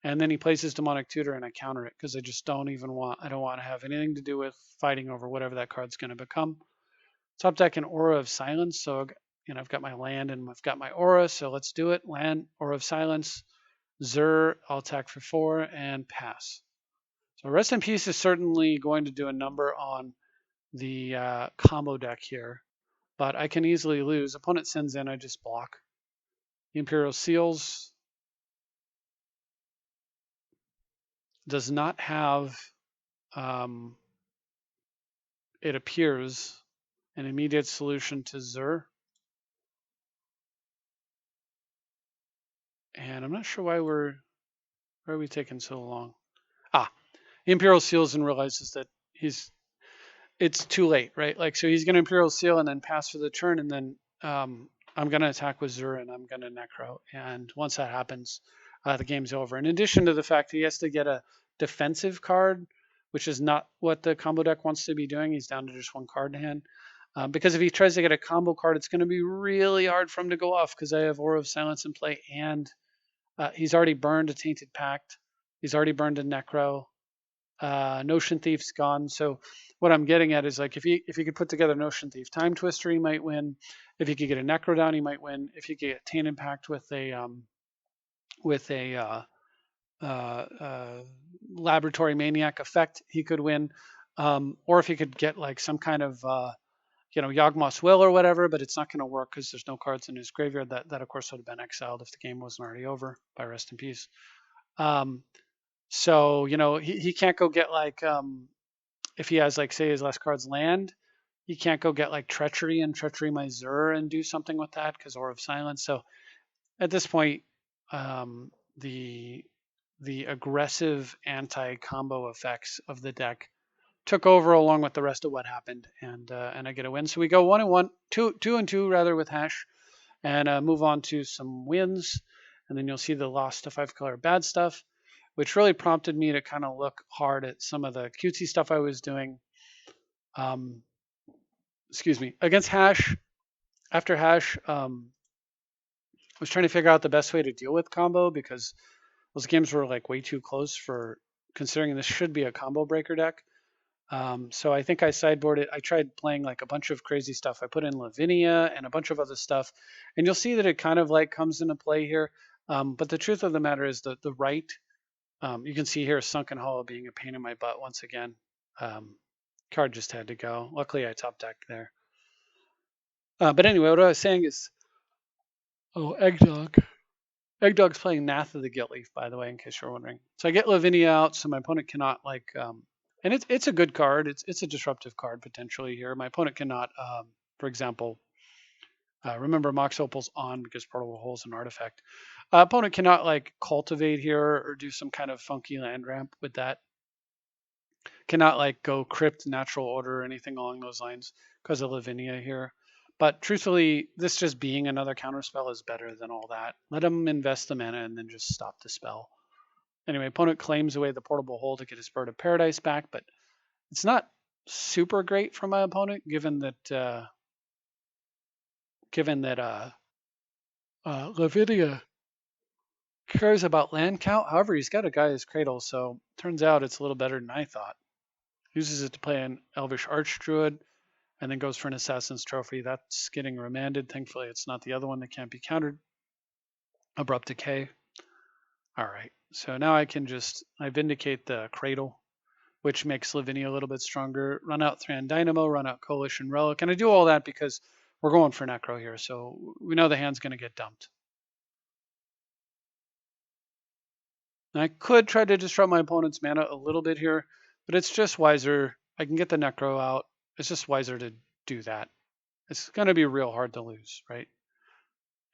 And then he plays his Demonic Tutor, and I counter it because I just don't want to have anything to do with fighting over whatever that card's going to become. Top deck an Aura of Silence. So I've got my land and I've got my Aura. So let's do it. Land, Aura of Silence, Zur. I'll attack for 4 and pass. So Rest in Peace is certainly going to do a number on the combo deck here, but I can easily lose. Opponent sends in, I just block. The Imperial Seals does not have, it appears, an immediate solution to Zur. And I'm not sure why are we taking so long? Imperial Seals and realizes that it's too late, right? Like, so he's going to Imperial Seal and then pass for the turn, and then I'm going to attack with Zur and I'm going to Necro. And once that happens, the game's over. In addition to the fact he has to get a defensive card, which is not what the combo deck wants to be doing. He's down to just 1 card in hand. Because if he tries to get a combo card, it's going to be really hard for him to go off because I have Aura of Silence in play, and he's already burned a Tainted Pact. He's already burned a Necro. Notion Thief's gone. So what I'm getting at is, like, if he could put together Notion Thief Time Twister, he might win. If he could get a Necro down, he might win. If he could get Tainted Pact with a Laboratory Maniac effect, he could win. Or if he could get like some kind of Yawgmoth's Will or whatever, but it's not going to work because there's no cards in his graveyard. That of course would have been exiled if the game wasn't already over by rest in peace. So he can't go get like if he has like say his last card's land, he can't go get like Treachery and Treachery my Zur and do something with that because Aura of Silence. So at this point, the aggressive anti-combo effects of the deck took over along with the rest of what happened, and I get a win. So we go 1-1, 2-2 rather with Hash, and move on to some wins, and then you'll see the lost to 5-color bad stuff, which really prompted me to kind of look hard at some of the cutesy stuff I was doing. Excuse me, against Hash. After Hash, I was trying to figure out the best way to deal with combo because those games were like way too close for considering this should be a combo breaker deck. So I think I sideboarded. I tried playing like a bunch of crazy stuff. I put in Lavinia and a bunch of other stuff, and you'll see that it kind of like comes into play here. But the truth of the matter is that the right, you can see here Sunken Hollow being a pain in my butt once again. Card just had to go. Luckily I top decked there. But anyway, what I was saying is, Eggdog. Eggdog's playing Nath of the Gilt-Leaf, by the way, in case you're wondering. So I get Lavinia out, so my opponent cannot like, and it's a good card. It's a disruptive card potentially here. My opponent cannot, for example, remember Mox Opal's on because Portable Hole's an artifact. Opponent cannot like cultivate here or do some kind of funky land ramp with that. Cannot like go Crypt, Natural Order, or anything along those lines because of Lavinia here. But truthfully, this just being another counterspell is better than all that. Let him invest the mana and then just stop the spell. Anyway, opponent claims away the Portable Hole to get his Bird of Paradise back, but it's not super great for my opponent given that Lavinia cares about land count. However, he's got a Gaia's Cradle, so turns out it's a little better than I thought. Uses it to play an Elvish Archdruid, and then goes for an Assassin's Trophy. That's getting remanded. Thankfully, it's not the other one that can't be countered. Abrupt Decay. All right, so now I vindicate the Cradle, which makes Lavinia a little bit stronger. Run out Thran Dynamo, run out Coalition Relic, and I do all that because we're going for Necro here, so we know the hand's going to get dumped. And I could try to disrupt my opponent's mana a little bit here, but it's just wiser. I can get the Necro out. It's just wiser to do that. It's going to be real hard to lose, right?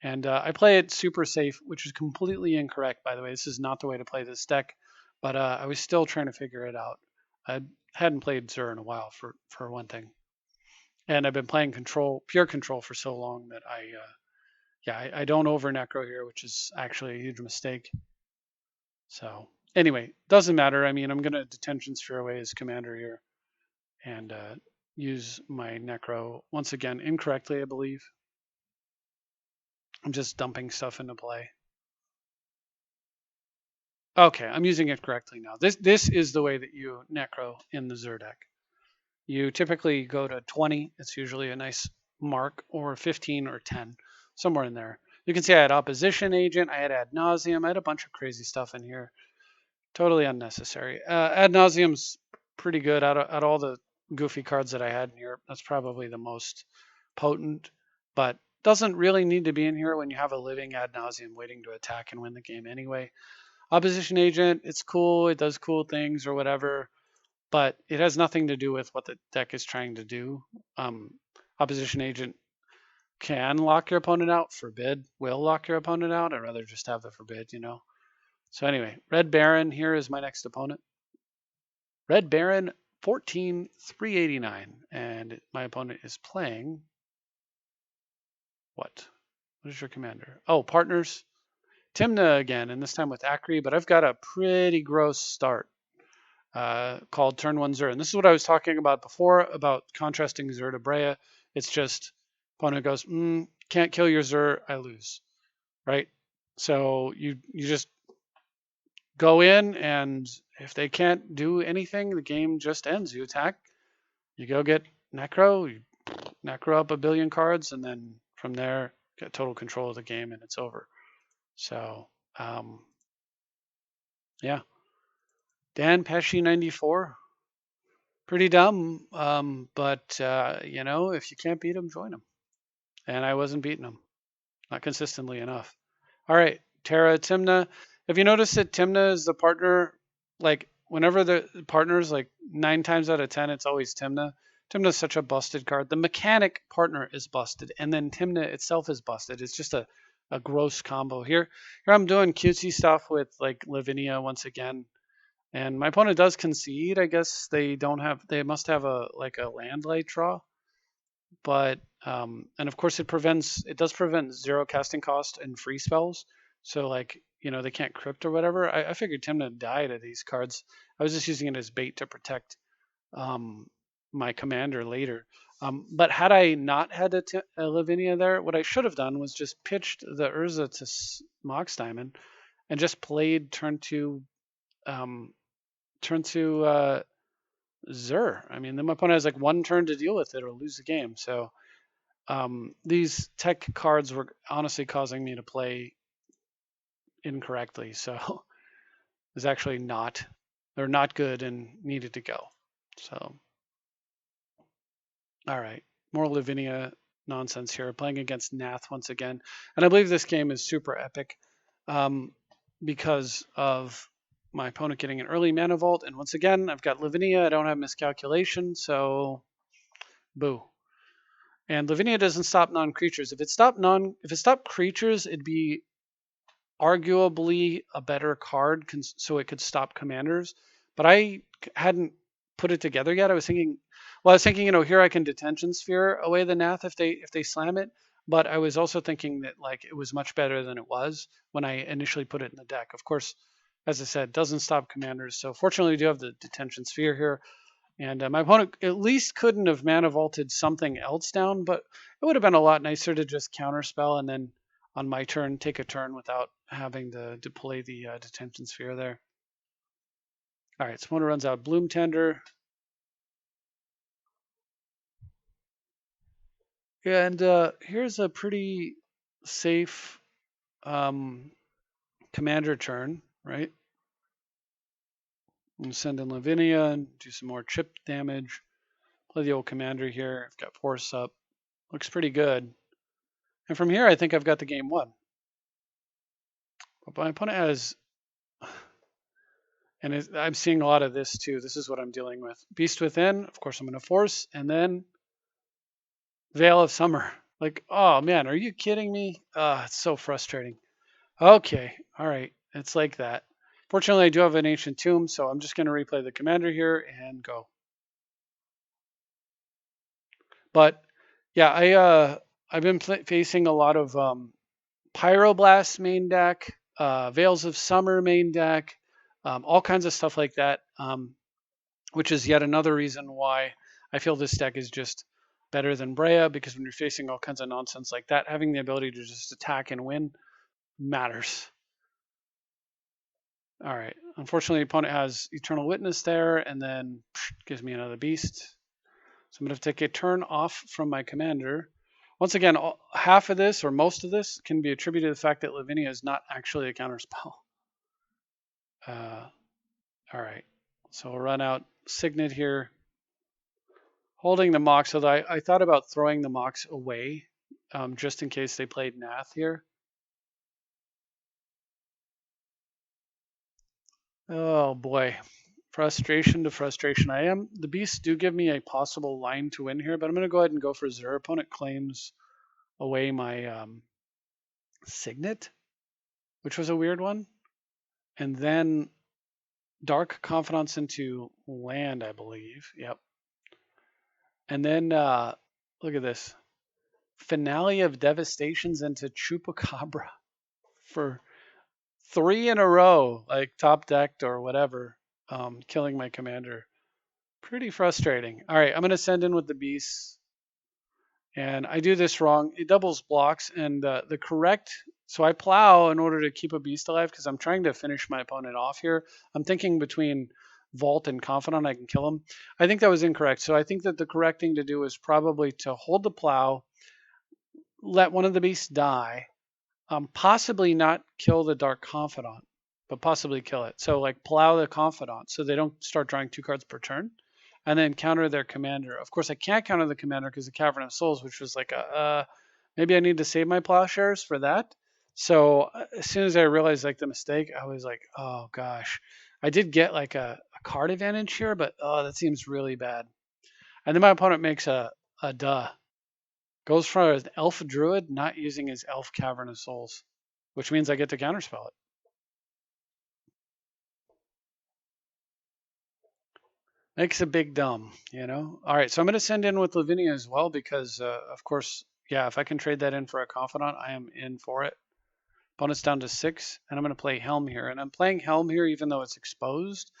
And I play it super safe, which is completely incorrect, by the way. This is not the way to play this deck, but I was still trying to figure it out. I hadn't played Zur in a while, for one thing. And I've been playing pure control for so long that I don't over Necro here, which is actually a huge mistake. So anyway, doesn't matter. I mean, I'm going to Detention Sphere away as commander here and use my Necro once again incorrectly, I believe. I'm just dumping stuff into play. Okay, I'm using it correctly now. This is the way that you Necro in the Zur deck. You typically go to 20. It's usually a nice mark, or 15 or 10, somewhere in there. You can see I had Opposition Agent, I had Ad Nauseam, I had a bunch of crazy stuff in here. Totally unnecessary. Ad Nauseam's pretty good out of all the goofy cards that I had in here. That's probably the most potent, but doesn't really need to be in here when you have a living Ad Nauseam waiting to attack and win the game anyway. Opposition Agent, it's cool, it does cool things or whatever, but it has nothing to do with what the deck is trying to do. Opposition Agent can lock your opponent out. Forbid will lock your opponent out. I'd rather just have the Forbid, So anyway, Red Baron here is my next opponent. Red Baron, 14,389. And my opponent is playing what? What is your commander? Oh, Partners. Timna again, and this time with Acri, but I've got a pretty gross start called Turn 1 Zur. And this is what I was talking about before about contrasting Zur to Brea. It's just opponent goes, can't kill your Zur, I lose, right? So you just go in, and if they can't do anything, the game just ends. You attack, you go get Necro, you Necro up a billion cards, and then from there, get total control of the game, and it's over. So, yeah. Dan Pesci 94. Pretty dumb, but you know, if you can't beat them, join them. And I wasn't beating them, not consistently enough. All right, Tara, Timna. Have you noticed that Timna is the partner? Like whenever the partners, like 9 times out of 10, it's always Timna. Timna's such a busted card. The mechanic partner is busted, and then Timna itself is busted. It's just a gross combo. Here I'm doing cutesy stuff with like Lavinia once again. And my opponent does concede. I guess they must have a like a land light draw, but and of course it does prevent 0 casting cost and free spells. So like you know they can't crypt or whatever. I figured Timna died of these cards. I was just using it as bait to protect um, my commander later. But had I not had a Lavinia there, what I should have done was just pitched the Urza to Mox Diamond and just played um, turn to Zur. I mean, then my opponent has like 1 turn to deal with it or lose the game. So these tech cards were honestly causing me to play incorrectly. So it's actually they're not good and needed to go. So, all right, more Lavinia nonsense here. Playing against Nath once again. And I believe this game is super epic because of my opponent getting an early mana vault. And once again, I've got Lavinia. I don't have miscalculation. So, boo. And Lavinia doesn't stop non-creatures. If it stopped creatures, it'd be arguably a better card, so it could stop commanders. But I hadn't put it together yet. I was thinking, you know, here I can detention sphere away the Nath if they slam it. But I was also thinking that like it was much better than it was when I initially put it in the deck. Of course, as I said, doesn't stop commanders. So fortunately, we do have the detention sphere here. And my opponent at least couldn't have mana vaulted something else down, but it would have been a lot nicer to just counterspell and then on my turn take a turn without having to play the detention sphere there. All right, so opponent runs out Bloom Tender. And here's a pretty safe commander turn, right? I'm going to send in Lavinia and do some more chip damage. Play the old commander here. I've got Force up. Looks pretty good. And from here, I think I've got the game won. But my opponent has, and I'm seeing a lot of this too. This is what I'm dealing with. Beast Within, of course, I'm going to force, and then Veil of Summer. Like, oh man, are you kidding me? It's so frustrating. Okay, all right, it's like that. Fortunately, I do have an Ancient Tomb, so I'm just going to replay the commander here and go. But yeah, I've been facing a lot of Pyroblast main deck, Veils of Summer main deck, all kinds of stuff like that, which is yet another reason why I feel this deck is just better than Brea, because when you're facing all kinds of nonsense like that, having the ability to just attack and win matters. All right. Unfortunately, the opponent has Eternal Witness there, and then gives me another beast. So I'm going to take a turn off from my commander. Once again, half of this or most of this can be attributed to the fact that Lavinia is not actually a counterspell. All right. So we'll run out Signet here. Holding the Mox, although I thought about throwing the Mox away just in case they played Nath here. Oh boy, frustration to frustration. The beasts do give me a possible line to win here, but I'm going to go ahead and go for Zur. Opponent claims away my Signet, which was a weird one, and then Dark Confidence into land, I believe. Yep. And then look at this. Finale of Devastations into Chupacabra for 3 in a row, like top decked or whatever, killing my commander. Pretty frustrating. All right, I'm going to send in with the beasts. And I do this wrong. It doubles blocks, and the correct... So I plow in order to keep a beast alive because I'm trying to finish my opponent off here. I'm thinking between Vault and Confidant I can kill him. I think that was incorrect. So I think that the correct thing to do is probably to hold the plow, let one of the beasts die, possibly not kill the Dark Confidant, but possibly kill it. So like plow the Confidant so they don't start drawing 2 cards per turn. and then counter their commander. Of course, I can't counter the commander because the Cavern of Souls, which was like maybe I need to save my plowshares for that. So as soon as I realized like the mistake, I was like, oh gosh, I did get like a card advantage here, but oh, that seems really bad. And then my opponent makes a duh. Goes for an elf druid, not using his elf Cavern of Souls, which means I get to counterspell it. Makes a big dumb, you know? All right, so I'm going to send in with Lavinia as well because, of course, yeah, if I can trade that in for a Confidant, I am in for it. Opponent's down to 6, and I'm going to play Helm here. And I'm playing Helm here even though it's exposed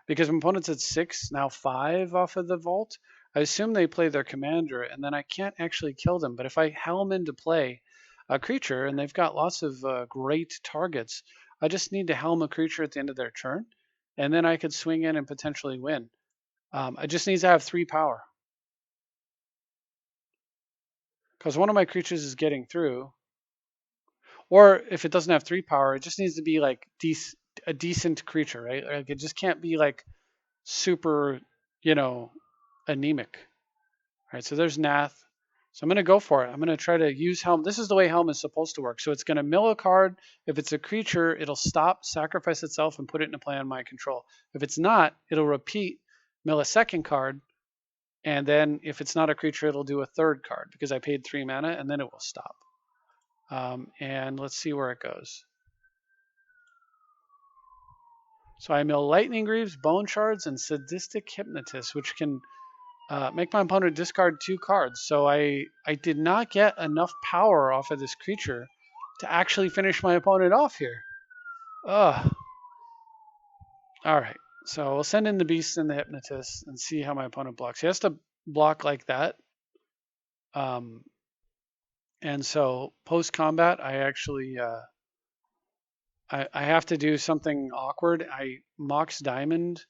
because my opponent's at 6, now 5 off of the vault. I assume they play their commander, and then I can't actually kill them. But if I Helm into play a creature, and they've got lots of great targets, I just need to Helm a creature at the end of their turn, and then I could swing in and potentially win. I just need to have 3 power. Because one of my creatures is getting through. Or if it doesn't have 3 power, it just needs to be like a decent creature, right? Like it just can't be like super, you know, anemic. All right, so there's Nath. So I'm going to go for it. I'm going to try to use Helm. This is the way Helm is supposed to work. So it's going to mill a card. If it's a creature, it'll stop, sacrifice itself, and put it into play on my control. If it's not, it'll repeat, mill a second card, and then if it's not a creature, it'll do a third card because I paid 3 mana, and then it will stop. And let's see where it goes. So I mill Lightning Greaves, Bone Shards, and Sadistic Hypnotist, which can make my opponent discard 2 cards. So I did not get enough power off of this creature to actually finish my opponent off here. Ugh. All right. So we'll send in the Beast and the Hypnotist and see how my opponent blocks. He has to block like that. And so post-combat, I actually I have to do something awkward. I Mox Diamond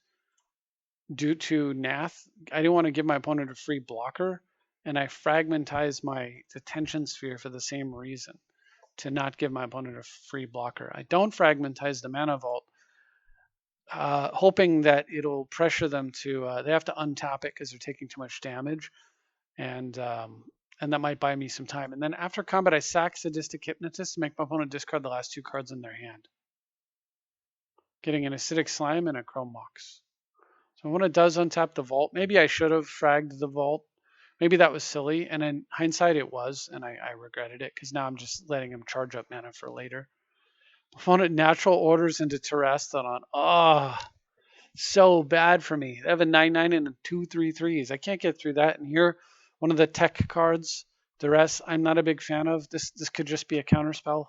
due to Nath. I didn't want to give my opponent a free blocker, and I fragmentized my Detention Sphere for the same reason, to not give my opponent a free blocker. I don't fragmentize the Mana Vault, hoping that it'll pressure them to, they have to untap it because they're taking too much damage, and that might buy me some time. And then after combat, I sack Sadistic Hypnotist to make my opponent discard the last 2 cards in their hand, getting an Acidic Slime and a Chrome Mox. So when it does untap the vault, maybe I should have fragged the vault. Maybe that was silly, and in hindsight it was, and I regretted it because now I'm just letting him charge up mana for later. Opponent natural orders into Terastodon. Oh, so bad for me. They have a 9/9 and a 2/3/3s. I can't get through that. And here, one of the tech cards. The rest I'm not a big fan of. This could just be a counterspell.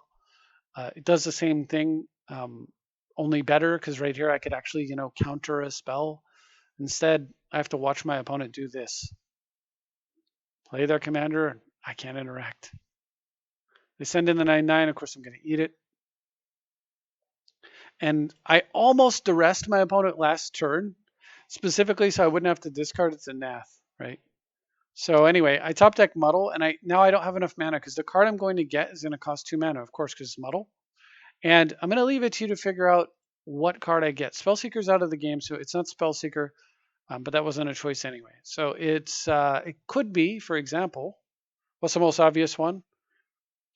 It does the same thing, only better because right here I could actually, counter a spell. Instead, I have to watch my opponent do this. Play their commander, and I can't interact. They send in the 9/9. Of course, I'm going to eat it. And I almost duressed my opponent last turn, specifically so I wouldn't have to discard it to Nath, right? So anyway, I top deck Muddle, and now I don't have enough mana because the card I'm going to get is going to cost 2 mana, of course, because it's Muddle. And I'm going to leave it to you to figure out what card I get. Spellseeker's out of the game, so it's not Spellseeker, but that wasn't a choice anyway. So it could be, for example, what's the most obvious one?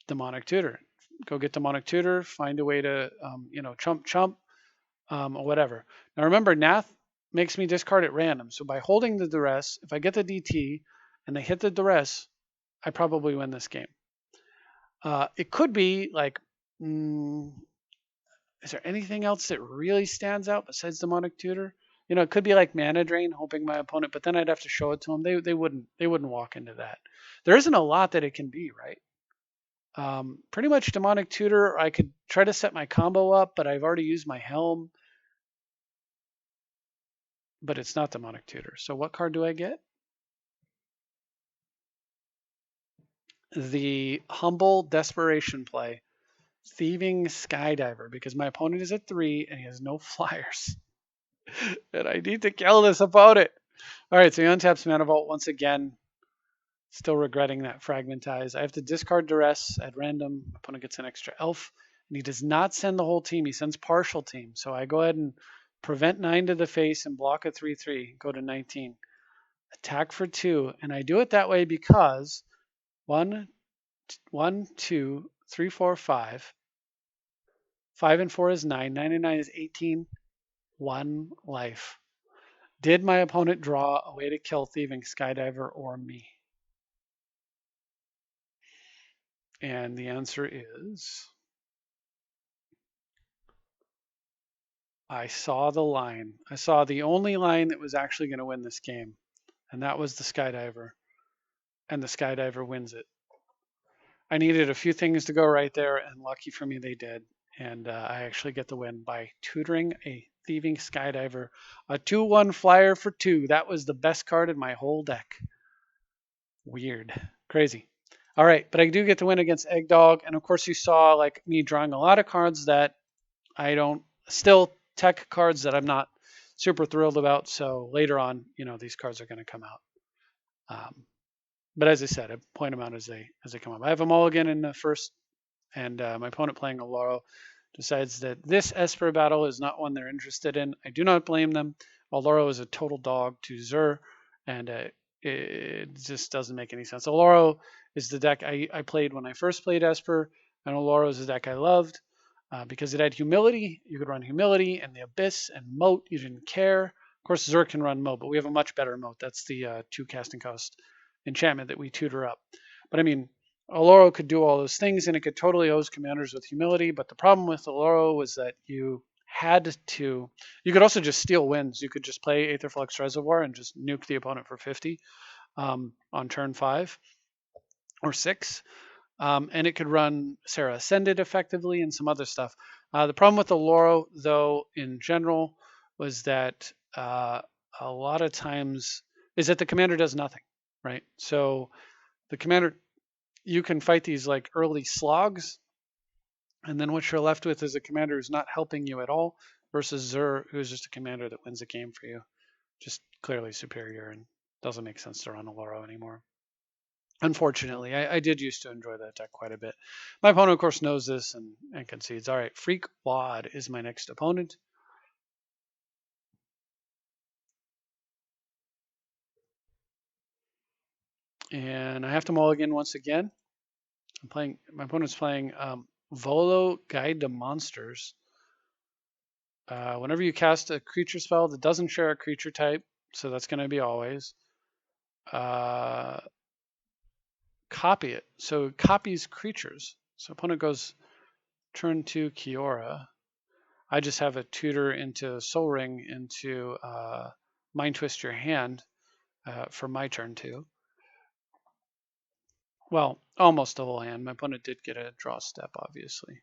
Demonic Tutor. Go get Demonic Tutor, find a way to, chump, or whatever. Now remember, Nath makes me discard at random. So by holding the duress, if I get the DT and they hit the duress, I probably win this game. It could be like, is there anything else that really stands out besides Demonic Tutor? It could be like Mana Drain, hoping my opponent, but then I'd have to show it to them. They wouldn't walk into that. There isn't a lot that it can be, right? Pretty much Demonic Tutor. I could try to set my combo up, but I've already used my Helm. But it's not Demonic Tutor. So what card do I get? The humble desperation play, Thieving Skydiver, because my opponent is at 3 and he has no flyers. And I need to kill this opponent. All right, so he untaps Mana Vault once again. Still regretting that fragmentize. I have to discard Duress at random. My opponent gets an extra elf. And he does not send the whole team. He sends partial team. So I go ahead and prevent 9 to the face and block a 3/3. Go to 19. attack for 2, and I do it that way because 1, 2, 3, 4, 5. 5 and 4 is 9. 9 and 9 is 18. 1 life. Did my opponent draw a way to kill Thieving Skydiver or me? And the answer is I saw the line. I saw the only line that was actually going to win this game, and that was the Skydiver. And the Skydiver wins it. I needed a few things to go right there, and lucky for me, they did. And I actually get the win by tutoring a Thieving Skydiver. A 2-1 flyer for 2. That was the best card in my whole deck. Weird. Crazy. All right, but I do get to win against Egg Dog. And of course, you saw like me drawing a lot of cards that I don't, still tech cards that I'm not super thrilled about. So later on, these cards are going to come out. But as I said, I point them out as they come up. I have a mulligan in the first, and my opponent playing a Laurel decides that this Esper battle is not one they're interested in. I do not blame them. Oloro is a total dog to Zur, and it just doesn't make any sense. Oloro is the deck I played when I first played Esper, and Oloro is the deck I loved because it had Humility. You could run Humility and the Abyss and Moat. You didn't care. Of course, Zur can run Moat, but we have a much better Moat. That's the 2 casting cost enchantment that we tutor up. But I mean, Oloro could do all those things, and it could totally hose commanders with Humility. But the problem with Oloro was that you could also just steal wins. You could just play Aetherflux Reservoir and just nuke the opponent for 50 on turn 5 or 6. And it could run Sarah Ascended effectively and some other stuff. The problem with Oloro, though, in general, was that a lot of times is that the commander does nothing, right? So the commander, you can fight these like early slogs, and then what you're left with is a commander who's not helping you at all versus Zur, who's just a commander that wins the game for you. Just clearly superior and doesn't make sense to run Oloro anymore. Unfortunately, I did used to enjoy that deck quite a bit. My opponent, of course, knows this and concedes. All right, Freak Wad is my next opponent. And I have to mulligan once again. My opponent's playing Volo Guide to Monsters. Whenever you cast a creature spell that doesn't share a creature type, so that's going to be always, copy it. So it copies creatures. So opponent goes turn 2 Kiora. I just have a tutor into Soul Ring into Mind Twist Your Hand for my turn 2. Well, almost the whole hand. My opponent did get a draw step, obviously.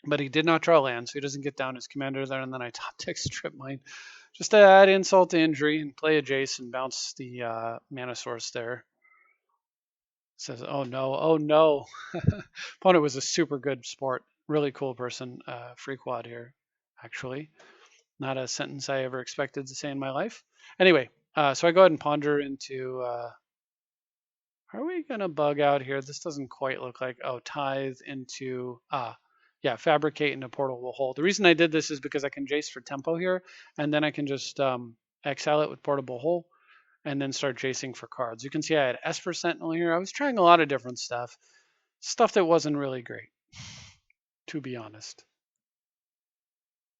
But he did not draw land, so he doesn't get down his commander there, and then I top deck Strip Mine. Just to add insult to injury and play a Jace and bounce the Mana Source there. Says, oh no, oh no. Opponent was a super good sport. Really cool person. Freak Wad here, actually. Not a sentence I ever expected to say in my life. Anyway, so I go ahead and ponder into, are we going to bug out here? This doesn't quite look like, tithe into, yeah, fabricate into portable hole. The reason I did this is because I can Jace for tempo here, and then I can just exile it with portable hole, and then start Jacing for cards. You can see I had Esper Sentinel here. I was trying a lot of different stuff that wasn't really great, to be honest.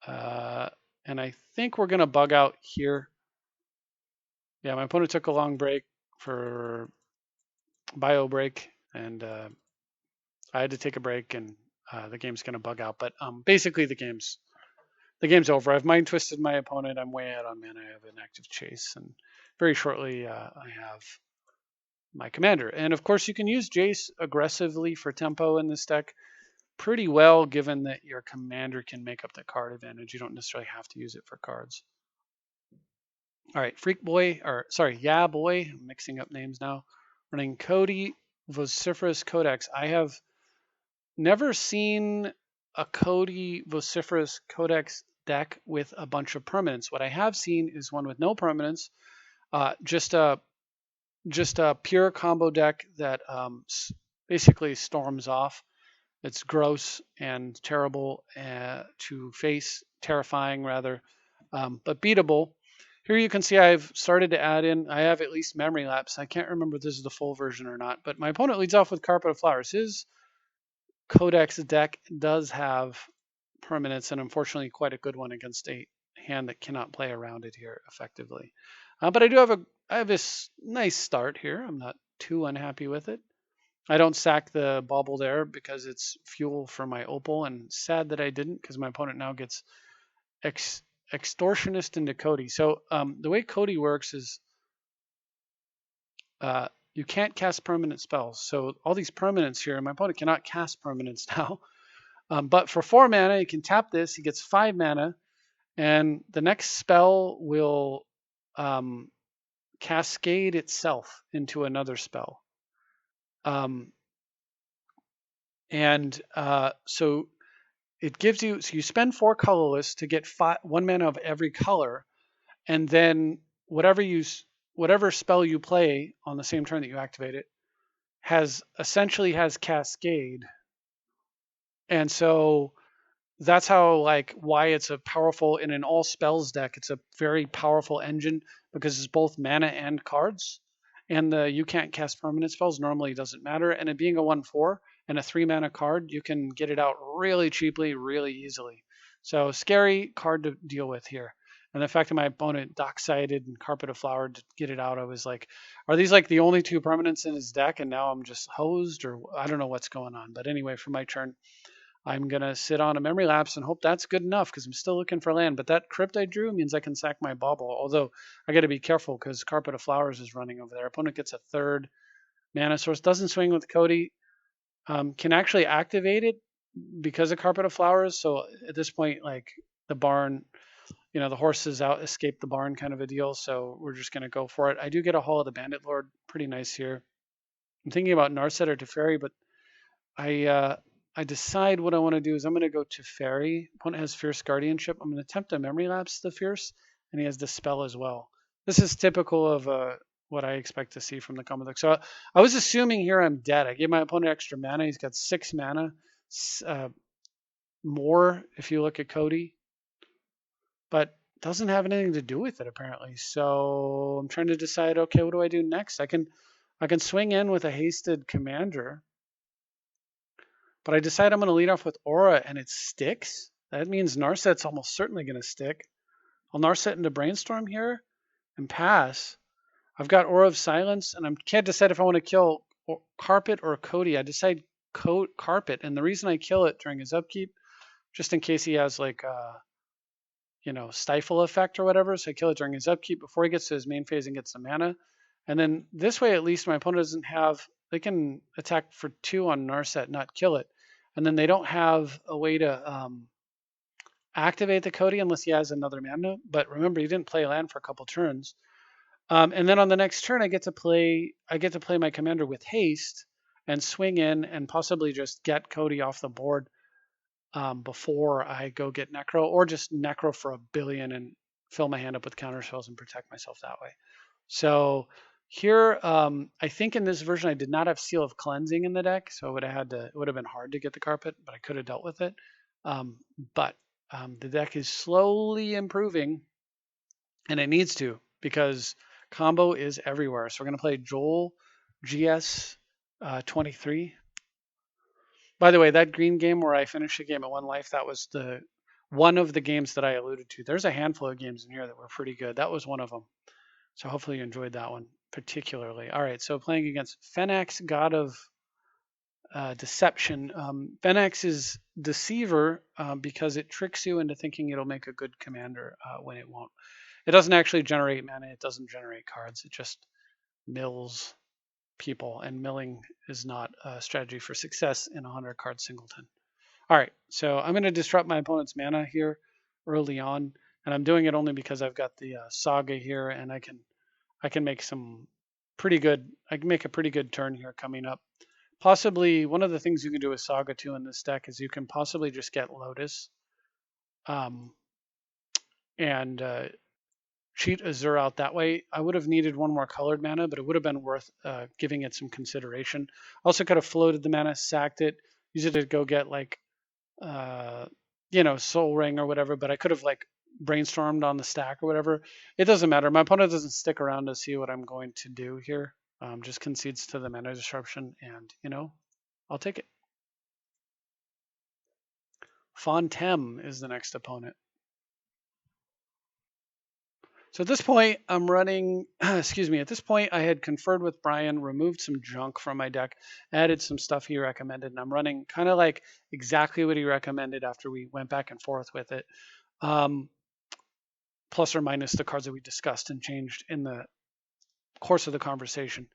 And I think we're going to bug out here. Yeah, my opponent took a long break for bio break, and I had to take a break, and the game's going to bug out. But basically, the game's over. I've mind twisted my opponent. I'm way out on mana. I have an active chase, and very shortly I have my commander. And of course, you can use Jace aggressively for tempo in this deck pretty well, given that your commander can make up the card advantage. You don't necessarily have to use it for cards. All right, Yeah Boy, I'm mixing up names now. Running Cody Vociferous Codex. I have never seen a Cody Vociferous Codex deck with a bunch of permanents. What I have seen is one with no permanents, just a pure combo deck that basically storms off. It's gross and terrible to face, terrifying rather, but beatable. Here you can see I've started to add in, I have at least memory lapse. I can't remember if this is the full version or not, but my opponent leads off with Carpet of Flowers. His Codex deck does have permanence, and unfortunately quite a good one against a hand that cannot play around it here effectively. But I have this nice start here. I'm not too unhappy with it. I don't sack the bauble there because it's fuel for my opal, and sad that I didn't because my opponent now gets extortionist into Cody. So the way Cody works is you can't cast permanent spells. So all these permanents here, my opponent cannot cast permanents now. But for 4 mana, he can tap this. He gets 5 mana, and the next spell will cascade itself into another spell. So it gives you, so you spend 4 colorless to get 1 mana of every color, and then whatever spell you play on the same turn that you activate it essentially has cascade. And so that's how, like, why it's a powerful, in an all spells deck, it's a very powerful engine because it's both mana and cards. And the you can't cast permanent spells normally doesn't matter. And it being a 1/4 and a 3 mana card, you can get it out really cheaply, really easily. So scary card to deal with here. And the fact that my opponent dock-sided and Carpet of Flower to get it out, I was like, are these like the only 2 permanents in his deck? And now I'm just hosed, or I don't know what's going on. But anyway, for my turn, I'm going to sit on a memory lapse and hope that's good enough because I'm still looking for land. But that crypt I drew means I can sack my bauble. Although I got to be careful because Carpet of Flowers is running over there. Opponent gets a 3rd mana source. Doesn't swing with Cody. Can actually activate it because of Carpet of Flowers. So at this point, like, the barn, the horses out, escape the barn kind of a deal. So we're just going to go for it. I do get a Hall of the Bandit Lord. Pretty nice here. I'm thinking about Narset or Teferi, but I decide what I want to do is I'm going to go to Fairy. Opponent has Fierce Guardianship. I'm going to attempt to memory lapse the Fierce, and he has Dispel as well. This is typical of what I expect to see from the combo deck. So I was assuming here I'm dead. I gave my opponent extra mana. He's got 6 mana, more if you look at Cody, but doesn't have anything to do with it apparently. So I'm trying to decide, okay, what do I do next? I can swing in with a hasted commander. But I decide I'm going to lead off with Aura, and it sticks. That means Narset's almost certainly going to stick. I'll Narset into Brainstorm here and pass. I've got Aura of Silence, and I can't decide if I want to kill Carpet or Cody. I decide Carpet, and the reason I kill it during his upkeep, just in case he has like Stifle effect or whatever, so I kill it during his upkeep before he gets to his main phase and gets the mana. And then this way, at least my opponent doesn't have, they can attack for 2 on Narset, not kill it. And then they don't have a way to activate the Cody unless he has another mana. But remember, he didn't play land for a couple turns. And then on the next turn, I get to play my commander with haste and swing in and possibly just get Cody off the board before I go get Necro, or just Necro for a billion and fill my hand up with counterspells and protect myself that way. So here, I think in this version I did not have Seal of Cleansing in the deck, so it would have been hard to get the Carpet, but I could have dealt with it. But the deck is slowly improving, and it needs to, because combo is everywhere. So we're going to play Joel GS 23. By the way, that green game where I finished the game at 1 life, that was one of the games that I alluded to. There's a handful of games in here that were pretty good. That was one of them. So hopefully you enjoyed that one particularly. All right, so playing against Fenax, God of Deception. Fenax is Deceiver because it tricks you into thinking it'll make a good commander when it won't. It doesn't actually generate mana. It doesn't generate cards. It just mills people, and milling is not a strategy for success in a 100-card singleton. All right, so I'm going to disrupt my opponent's mana here early on, and I'm doing it only because I've got the Saga here, and I can make some pretty good. I can make a pretty good turn here coming up. Possibly one of the things you can do with Saga too in this deck is you can possibly just get Lotus, and cheat Azure out that way. I would have needed 1 more colored mana, but it would have been worth giving it some consideration. Also could have floated the mana, sacked it, used it to go get like Soul Ring or whatever, but I could have like brainstormed on the stack or whatever. It doesn't matter. My opponent doesn't stick around to see what I'm going to do here. Just concedes to the mana disruption, and I'll take it. Fontem is the next opponent. So at this point, I'm running, excuse me, at this point, I had conferred with Brian, removed some junk from my deck, added some stuff he recommended, and I'm running kind of like exactly what he recommended after we went back and forth with it, plus or minus the cards that we discussed and changed in the course of the conversation.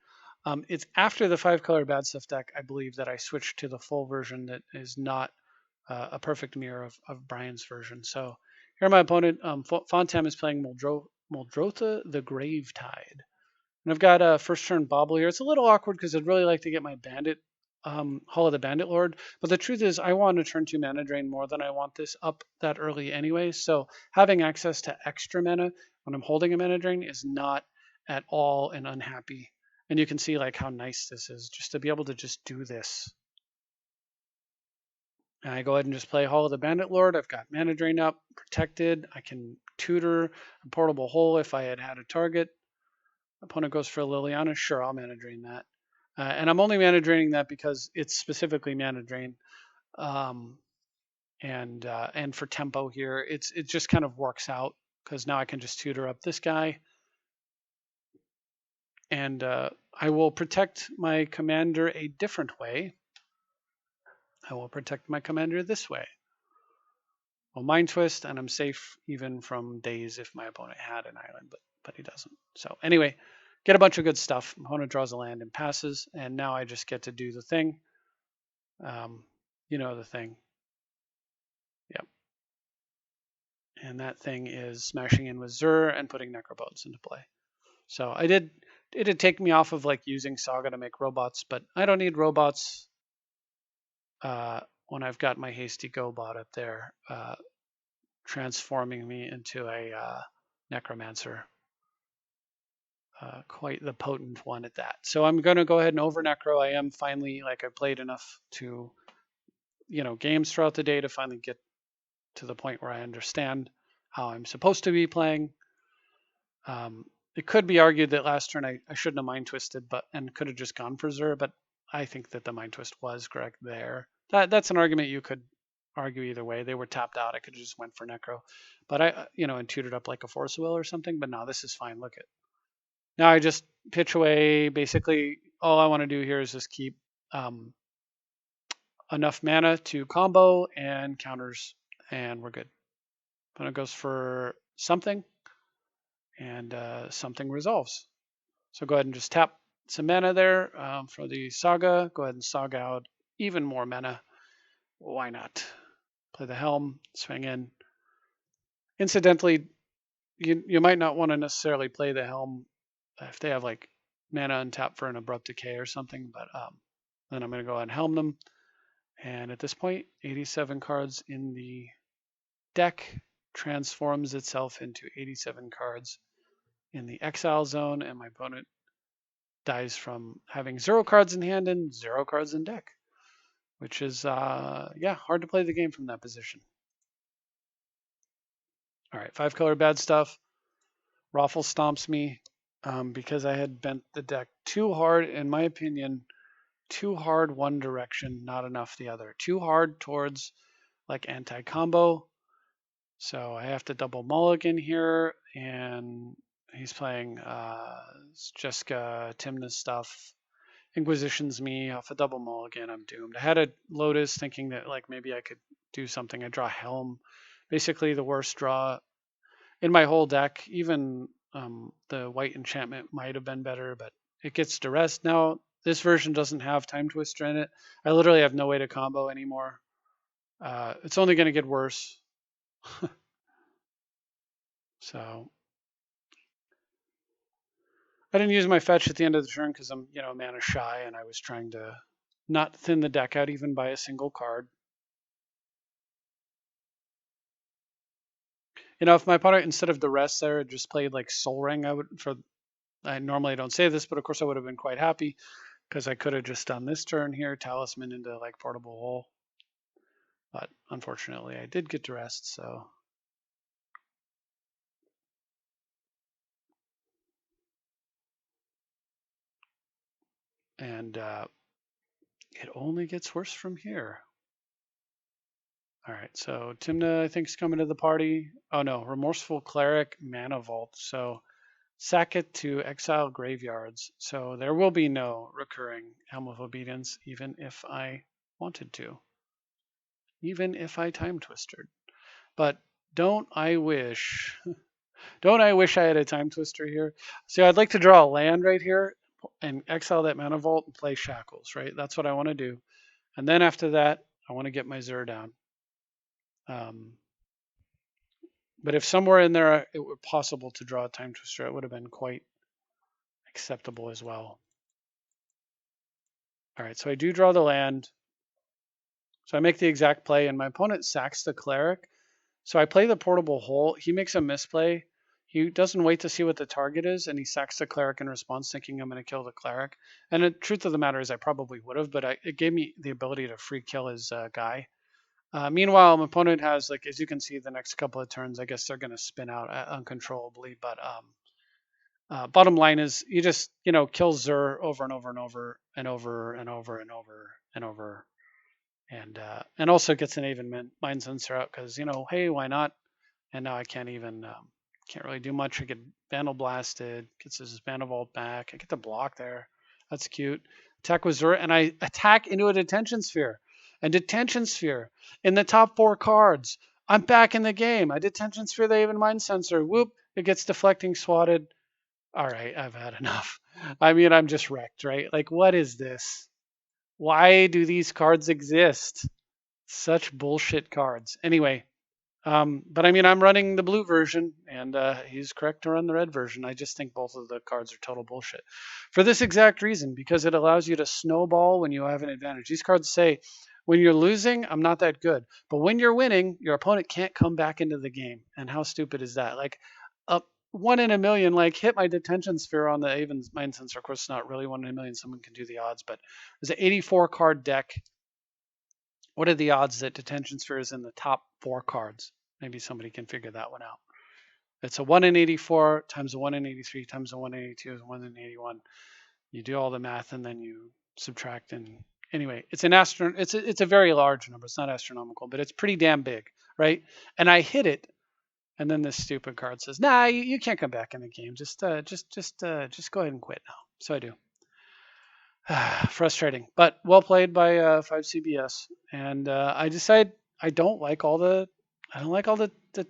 It's after the 5-color bad stuff deck, I believe, that I switched to the full version that is not a perfect mirror of Brian's version. So here my opponent, Fontem, is playing Muldrotha the Gravetide. And I've got a first turn bobble here. It's a little awkward because I'd really like to get my bandit, Hall of the Bandit Lord. But the truth is I want to turn 2 mana drain more than I want this up that early anyway. So having access to extra mana when I'm holding a mana drain is not at all an unhappy. And you can see like how nice this is just to be able to just do this. And I go ahead and just play Hall of the Bandit Lord. I've got mana drain up, protected. I can tutor a portable hole if I had a target. Opponent goes for Liliana. Sure, I'll mana drain that. And I'm only mana draining that because it's specifically mana drain. And for tempo here, it just kind of works out because now I can just tutor up this guy. And I will protect my commander a different way. I will protect my commander this way. I'll Mind Twist, and I'm safe even from days if my opponent had an island, but he doesn't. So anyway, get a bunch of good stuff. My opponent draws a land and passes, and now I just get to do the thing. You know the thing. Yep. And that thing is smashing in with Zur and putting Necrobones into play. So it did take me off of like using Saga to make robots, but I don't need robots when I've got my Hasty Go bot up there, transforming me into a Necromancer. Quite the potent one at that. So I'm going to go ahead and over Necro. I am finally, like, I played enough to, games throughout the day to finally get to the point where I understand how I'm supposed to be playing. It could be argued that last turn I shouldn't have Mind Twisted, and could have just gone for Zur, but I think that the Mind Twist was correct there. That's an argument you could argue either way. They were tapped out. I could have just went for Necro, but and tutored up like a Force of Will or something. But no, this is fine. Look at. Now I just pitch away. Basically, all I want to do here is just keep enough mana to combo and counters, and we're good. Opponent goes for something, and something resolves. So go ahead and just tap some mana there for the Saga. Go ahead and Saga out even more mana. Why not? Play the Helm, swing in. Incidentally, you might not want to necessarily play the Helm if they have like mana untapped for an Abrupt Decay or something, but then I'm going to go ahead and Helm them. And at this point, 87 cards in the deck transforms itself into 87 cards in the exile zone, and my opponent dies from having 0 cards in hand and 0 cards in deck, which is, hard to play the game from that position. All right, 5-color bad stuff. Raffle stomps me because I had bent the deck too hard, in my opinion, too hard one direction, not enough the other. Too hard towards like anti-combo. So I have to double mulligan here, and he's playing Jessica Timna's stuff. Inquisitions me off a double mulligan. I'm doomed. I had a Lotus thinking that like maybe I could do something. I draw Helm. Basically the worst draw in my whole deck. Even the white enchantment might have been better, but it gets duressed. Now this version doesn't have Time Twister in it. I literally have no way to combo anymore. It's only going to get worse. So I didn't use my fetch at the end of the turn because I'm, mana shy, and I was trying to not thin the deck out even by a single card. If my opponent, instead of the rest there, had just played like Soul Ring, I normally don't say this, but of course I would have been quite happy because I could have just done this turn here, Talisman into like Portable Hole. But unfortunately I did get duressed, so And it only gets worse from here. All right, so Timna, I think, is coming to the party. Oh no, Remorseful Cleric, Mana Vault. So sack it to exile graveyards. So there will be no recurring Helm of Obedience, even if I wanted to. Even if I time twisted. But don't I wish I had a time twister here? So I'd like to draw a land right here and exile that Mana Vault and play Shackles, right? That's what I want to do. And then after that, I want to get my Zur down. But if somewhere in there it were possible to draw a time twister, it would have been quite acceptable as well. All right, so I do draw the land. So I make the exact play, and my opponent sacks the cleric. So I play the portable hole. He makes a misplay. He doesn't wait to see what the target is, and he sacks the cleric in response, thinking I'm going to kill the cleric. And the truth of the matter is I probably would have, but it gave me the ability to free kill his guy. Meanwhile, my opponent has, like, as you can see, the next couple of turns, I guess they're going to spin out uncontrollably. But bottom line is you just, kill Zur over and over and over and over and over and over and over. And also gets an even Mind Sensor out because, hey, why not? And now I can't really do much. I get Vandal Blasted, gets his Mana Vault back. I get the block there. That's cute. Attack with Zur, and I attack into a Detention Sphere. And Detention Sphere in the top 4 cards. I'm back in the game. I Detention Sphere the even Mind Sensor. Whoop, it gets deflecting, swatted. All right, I've had enough. I mean, I'm just wrecked, right? Like, what is this? Why do these cards exist? Such bullshit cards. Anyway, but I mean, I'm running the blue version, and he's correct to run the red version. I just think both of the cards are total bullshit. For this exact reason, because it allows you to snowball when you have an advantage. These cards say, when you're losing, I'm not that good. But when you're winning, your opponent can't come back into the game. And how stupid is that? Like, 1 in a million, like, hit my Detention Sphere on the even Mind Sensor. Of course, it's not really 1 in a million. Someone can do the odds, but there's an 84 card deck. What are the odds that Detention Sphere is in the top 4 cards? Maybe somebody can figure that one out. It's a 1 in 84 times a 1 in 83 times a 1 in 82 is 1 in 81. You do all the math and then you subtract. And anyway, it's a very large number. It's not astronomical, but it's pretty damn big, right? And I hit it, and then this stupid card says, "Nah, you can't come back in the game. Just go ahead and quit now." So I do. Frustrating, but well played by 5CBS. And I decide I don't like all the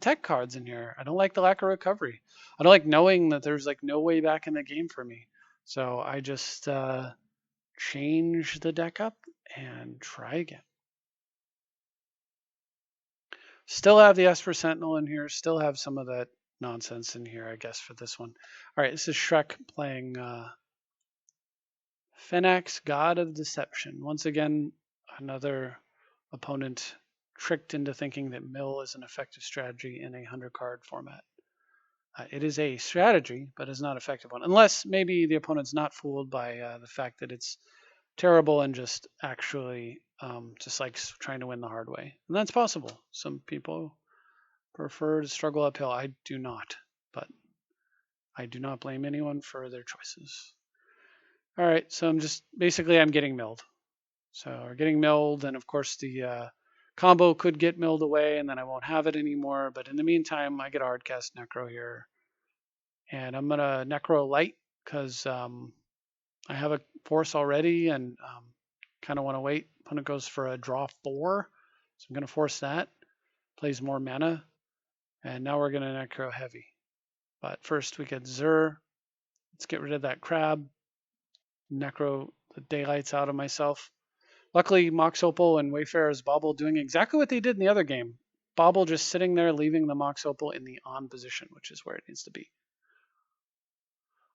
tech cards in here. I don't like the lack of recovery. I don't like knowing that there's like no way back in the game for me. So I just change the deck up and try again. Still have the Esper Sentinel in here. Still have some of that nonsense in here, I guess, for this one. All right, this is Shrek playing Fenax, God of Deception. Once again, another opponent tricked into thinking that mill is an effective strategy in a 100-card format. It is a strategy, but it's not an effective one. Unless maybe the opponent's not fooled by the fact that it's terrible and just actually just likes trying to win the hard way. And that's possible. Some people prefer to struggle uphill. I do not, but I do not blame anyone for their choices. All right, so I'm getting milled. So we're getting milled, and of course the combo could get milled away, and then I won't have it anymore. But in the meantime, I get a hardcast Necro here, and I'm gonna Necro Light because I have a force already, and kind of want to wait. Opponent goes for a draw 4, so I'm gonna force that. Plays more mana, and now we're gonna Necro Heavy. But first we get Zur. Let's get rid of that crab. Necro the daylights out of myself. Luckily, Mox Opal and Wayfarer's Bauble doing exactly what they did in the other game. Bauble just sitting there, leaving the Mox Opal in the on position, which is where it needs to be.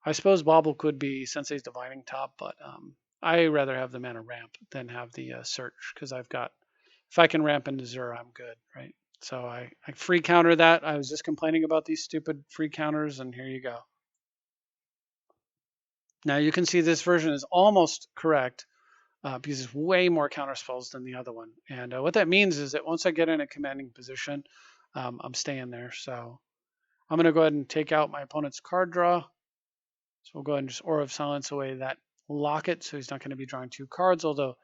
I suppose Bauble could be Sensei's Divining Top, but I rather have the mana ramp than have the search, because if I can ramp into Zur, I'm good, right? So I free counter that. I was just complaining about these stupid free counters, and here you go. Now you can see this version is almost correct, because it's way more counterspells than the other one. And what that means is that once I get in a commanding position, I'm staying there. So I'm going to go ahead and take out my opponent's card draw. So we'll go ahead and just Aura of Silence away that lock it, so he's not going to be drawing 2 cards. Although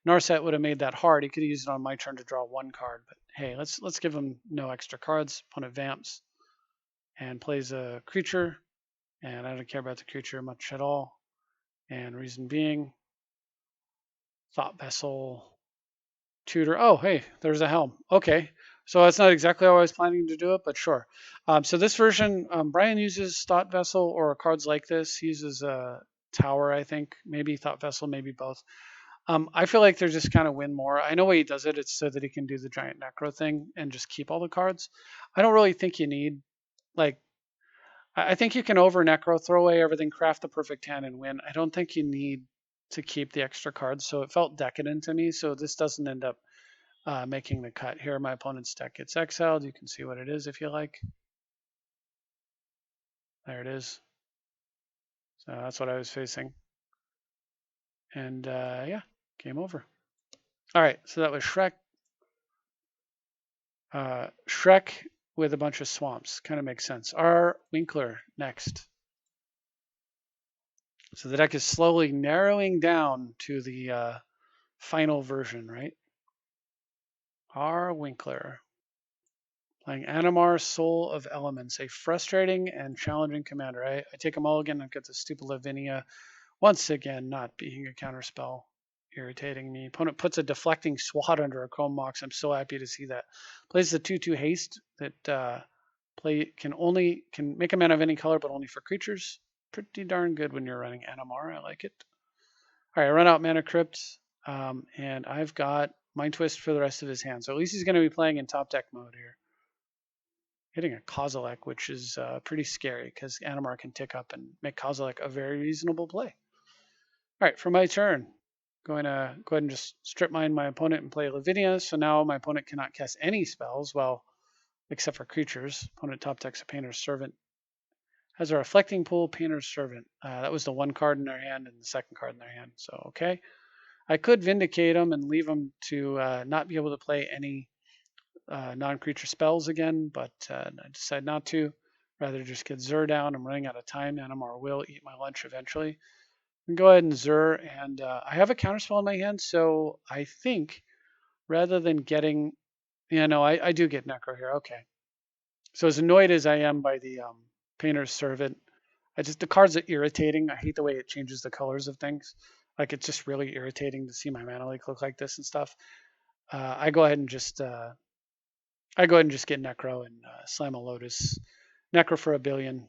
Narset would have made that hard. He could have used it on my turn to draw 1 card. But hey, let's give him no extra cards. Opponent vamps and plays a creature, and I don't care about the creature much at all. And reason being, Thought Vessel, Tutor. Oh, hey, there's a helm. Okay, so that's not exactly how I was planning to do it, but sure. So this version, Brian uses Thought Vessel or cards like this. He uses a Tower, I think, maybe Thought Vessel, maybe both. I feel like they're just kind of win more. I know why he does it. It's so that he can do the giant necro thing and just keep all the cards. I don't really think you need, like, I think you can over necro, throw away everything, craft the perfect hand, and win. I don't think you need to keep the extra cards. So it felt decadent to me. So this doesn't end up making the cut. Here, my opponent's deck gets exiled. You can see what it is if you like. There it is. So that's what I was facing. And yeah, game over. All right, so that was Shrek. Shrek with a bunch of swamps. Kind of makes sense. Our Winkler next. So the deck is slowly narrowing down to the final version, right? Our Winkler. Playing Animar, Soul of Elements, a frustrating and challenging commander. I take them all again and get the stupid Lavinia. Once again, not being a counterspell, irritating me. Opponent puts a deflecting swat under a Chrome Mox. I'm so happy to see that. Plays the 2/2 haste that can make a mana of any color, but only for creatures. Pretty darn good when you're running Animar. I like it. All right, I run out Mana Crypt, and I've got Mind Twist for the rest of his hand. So at least he's going to be playing in top deck mode here. Hitting a Kozilek, which is pretty scary because Animar can tick up and make Kozilek a very reasonable play. All right, for my turn, going to go ahead and just strip mine my opponent and play Lavinia. So now my opponent cannot cast any spells, well, except for creatures. Opponent top decks a Painter's Servant. Has a Reflecting Pool, Painter's Servant. That was the 1 card in their hand and the 2nd card in their hand. So, okay. I could Vindicate them and leave them to not be able to play any non-creature spells again, but I decide not to. Rather just get Zur down. I'm running out of time. Animar will eat my lunch eventually. Go ahead and Zur, and I have a counterspell in my hand, so I think rather than getting, I do get Necro here. Okay. So as annoyed as I am by the Painter's Servant, the cards are irritating. I hate the way it changes the colors of things. Like it's just really irritating to see my mana leak look like this and stuff. I go ahead and just get Necro and slam a Lotus. Necro for 1 billion.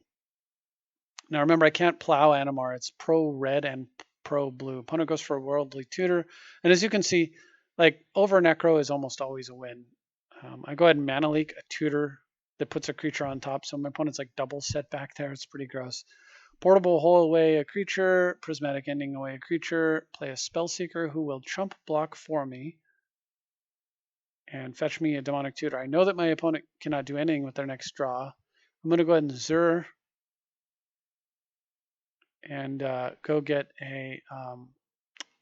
Now remember, I can't plow Animar. It's pro red and pro blue. Opponent goes for a Worldly Tutor. And as you can see, like over Necro is almost always a win. I go ahead and Mana Leak a Tutor that puts a creature on top. So my opponent's like double set back there. It's pretty gross. Portable Hole away a creature. Prismatic Ending away a creature. Play a Spellseeker who will chump block for me and fetch me a Demonic Tutor. I know that my opponent cannot do anything with their next draw. I'm going to go ahead and Zur and go get a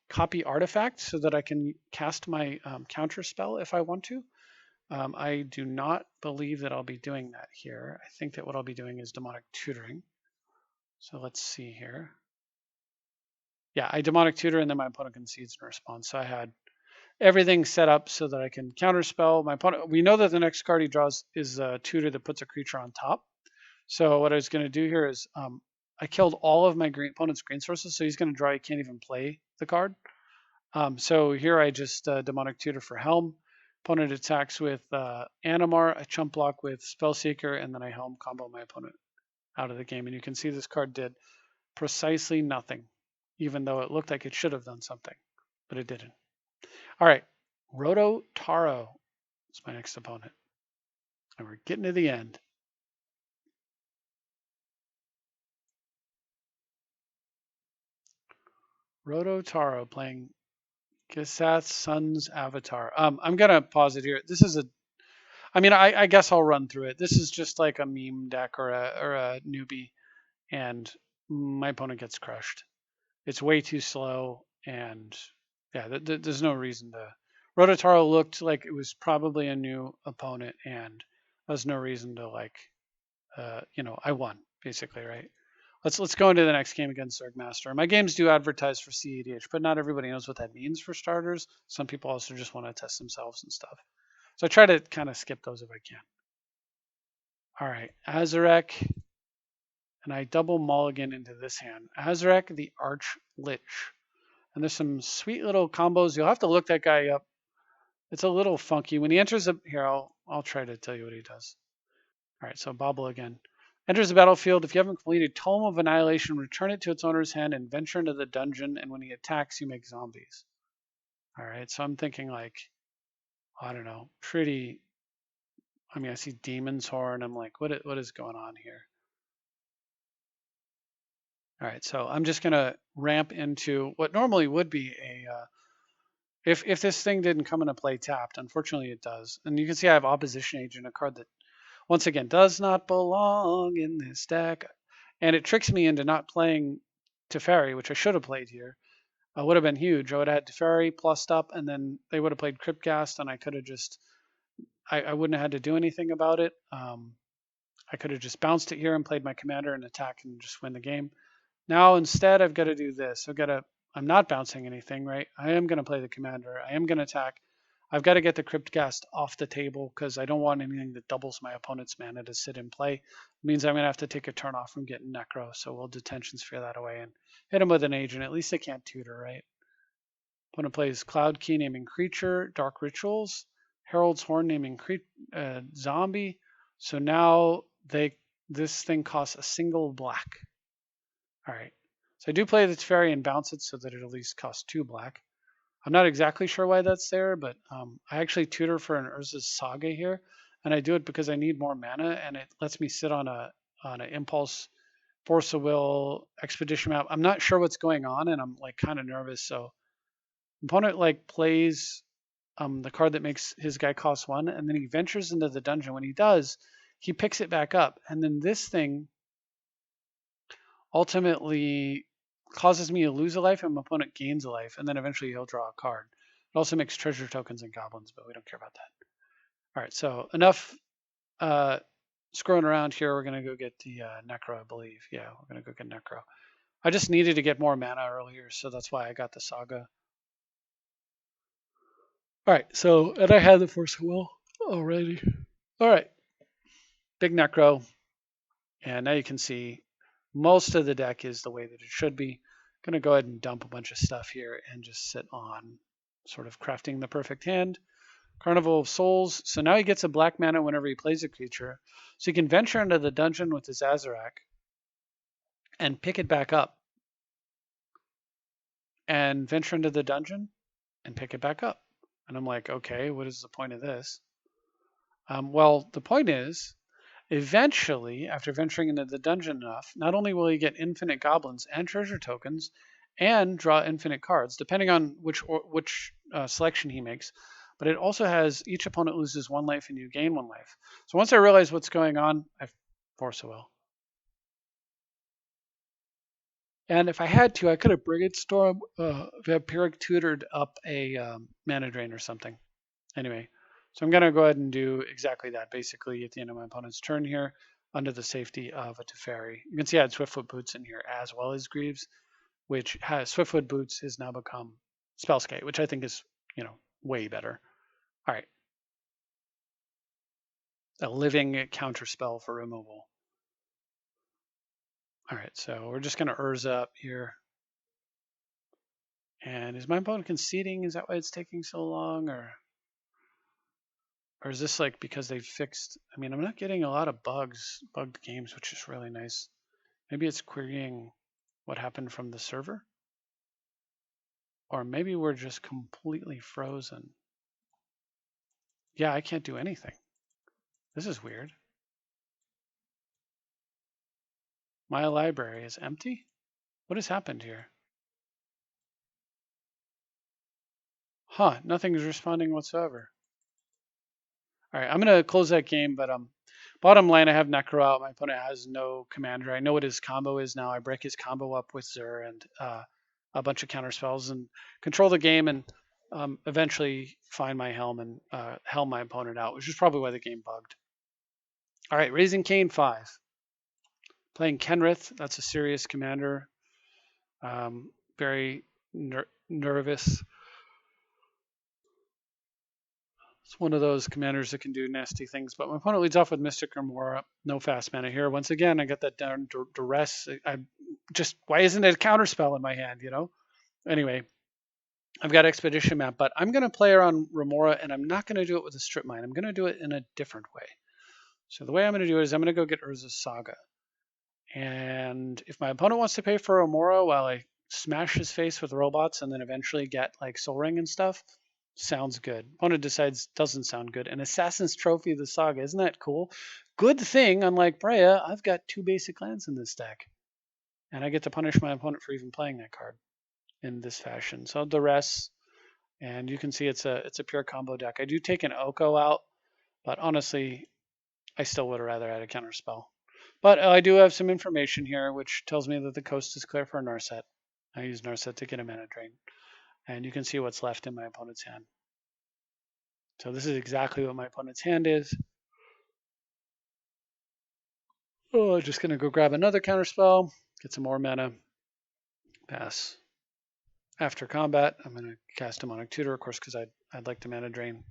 copy artifact so that I can cast my Counterspell if I want to. I do not believe that I'll be doing that here. I think that what I'll be doing is Demonic Tutoring. So let's see here. Yeah, I Demonic Tutor and then my opponent concedes in response. So I had everything set up so that I can Counterspell. My opponent, we know that the next card he draws is a Tutor that puts a creature on top. So what I was going to do here is I killed all of my opponent's green sources, so he's going to draw. He can't even play the card. So here I just Demonic Tutor for Helm. Opponent attacks with Animar, I chump block with Spellseeker, and then I Helm combo my opponent out of the game. And you can see this card did precisely nothing, even though it looked like it should have done something, but it didn't. All right, Roto Taro is my next opponent. And we're getting to the end. Roto Taro playing Gisath's Son's Avatar. I'm gonna pause it here. This is I guess I'll run through it. This is just like a meme deck or a newbie, and my opponent gets crushed. It's way too slow, and yeah, there's no reason to. Roto Taro looked like it was probably a new opponent, and there's no reason to I won basically, right? Let's go into the next game against Zergmaster. My games do advertise for CEDH, but not everybody knows what that means for starters. Some people also just want to test themselves and stuff. So I try to kind of skip those if I can. All right, Azarek, and I double mulligan into this hand. Azarek, the Arch Lich. And there's some sweet little combos. You'll have to look that guy up. It's a little funky. When he enters here, I'll try to tell you what he does. All right, so Bobble again. Enters the battlefield. If you haven't completed Tome of Annihilation, return it to its owner's hand and venture into the dungeon. And when he attacks, you make zombies. All right, so I'm thinking like, I don't know, pretty. I mean, I see Demon's Horn. I'm like, what is going on here? All right, so I'm just gonna ramp into what normally would be a. If this thing didn't come into play tapped, unfortunately it does. And you can see I have Opposition Agent, a card that, once again, does not belong in this deck. And it tricks me into not playing Teferi, which I should have played here. Would have been huge. I would have had Teferi plussed up, and then they would have played Cryptghast, and I could have just, I wouldn't have had to do anything about it. I could have just bounced it here and played my commander and attack and just win the game. Now instead, I've got to do this. I'm not bouncing anything, right? I am going to play the commander. I am going to attack. I've got to get the Cryptghast off the table because I don't want anything that doubles my opponent's mana to sit in play. It means I'm going to have to take a turn off from getting Necro, so we'll Detention Sphere that away and hit him with an agent. At least they can't tutor, right? Opponent plays Cloud Key naming creature, Dark Rituals, Herald's Horn naming zombie. So now this thing costs a single black. All right. So I do play the Teferi and bounce it so that it at least costs 2 black. I'm not exactly sure why that's there, but I actually tutor for an Urza's Saga here, and I do it because I need more mana, and it lets me sit on an Impulse, Force of Will, Expedition map. I'm not sure what's going on, and I'm like kind of nervous. So opponent like plays the card that makes his guy cost 1, and then he ventures into the dungeon. When he does, he picks it back up, and then this thing ultimately causes me to lose a life and my opponent gains a life, and then eventually he'll draw a card. It also makes treasure tokens and goblins, but we don't care about that. All right, so enough screwing around here. We're going to go get the Necro, I believe. Yeah, we're going to go get Necro. I just needed to get more mana earlier, so that's why I got the Saga. All right, so, and I had the Force of Will already. All right, big Necro. And now you can see most of the deck is the way that it should be. I'm going to go ahead and dump a bunch of stuff here and just sit on sort of crafting the perfect hand. Carnival of Souls. So now he gets a black mana whenever he plays a creature. So he can venture into the dungeon with his Azarac and pick it back up. And venture into the dungeon and pick it back up. And I'm like, okay, what is the point of this? Well, the point is, eventually, after venturing into the dungeon enough, not only will he get infinite goblins and treasure tokens and draw infinite cards, depending on which selection he makes, but it also has each opponent loses 1 life and you gain 1 life. So once I realize what's going on, I Force of Will. And if I had to, I could have Brigade Storm, Vampiric tutored up a mana drain or something. Anyway, so I'm going to go ahead and do exactly that, basically, at the end of my opponent's turn here, under the safety of a Teferi. You can see I had Swiftfoot Boots in here as well as Greaves, which has Swiftfoot Boots has now become Spellskate, which I think is, way better. All right. A living counterspell for removal. All right, so we're just going to Urza up here. And is my opponent conceding? Is that why it's taking so long? Or is this like because they fixed? I mean, I'm not getting a lot of bugged games, which is really nice. Maybe it's querying what happened from the server. Or maybe we're just completely frozen. Yeah, I can't do anything. This is weird. My library is empty? What has happened here? Huh, nothing's responding whatsoever. All right, I'm going to close that game, but bottom line, I have Necro out. My opponent has no commander. I know what his combo is now. I break his combo up with Zur and a bunch of counterspells and control the game and eventually find my helm and helm my opponent out, which is probably why the game bugged. All right, Raising Cane 5. Playing Kenrith, that's a serious commander. Very nervous. It's one of those commanders that can do nasty things. But my opponent leads off with Mystic Remora. No fast mana here. Once again, I got that down duress. I just, why isn't it a counterspell in my hand, you know? Anyway, I've got Expedition Map, but I'm going to play around Remora, and I'm not going to do it with a Strip Mine. I'm going to do it in a different way. So the way I'm going to do it is I'm going to go get Urza's Saga. And if my opponent wants to pay for Remora while I smash his face with robots and then eventually get like Soul Ring and stuff, sounds good. Opponent decides doesn't sound good. An Assassin's Trophy of the Saga, isn't that cool? Good thing, unlike Breya, I've got 2 basic lands in this deck. And I get to punish my opponent for even playing that card in this fashion. So duress, and you can see it's a pure combo deck. I do take an Oko out, but honestly, I still would have rather had a counterspell. But I do have some information here which tells me that the coast is clear for Narset. I use Narset to get a mana drain. And you can see what's left in my opponent's hand. So this is exactly what my opponent's hand is. Oh, I'm just going to go grab another counterspell, get some more mana, pass. After combat, I'm going to cast Demonic Tutor, of course, because I'd like to mana drain.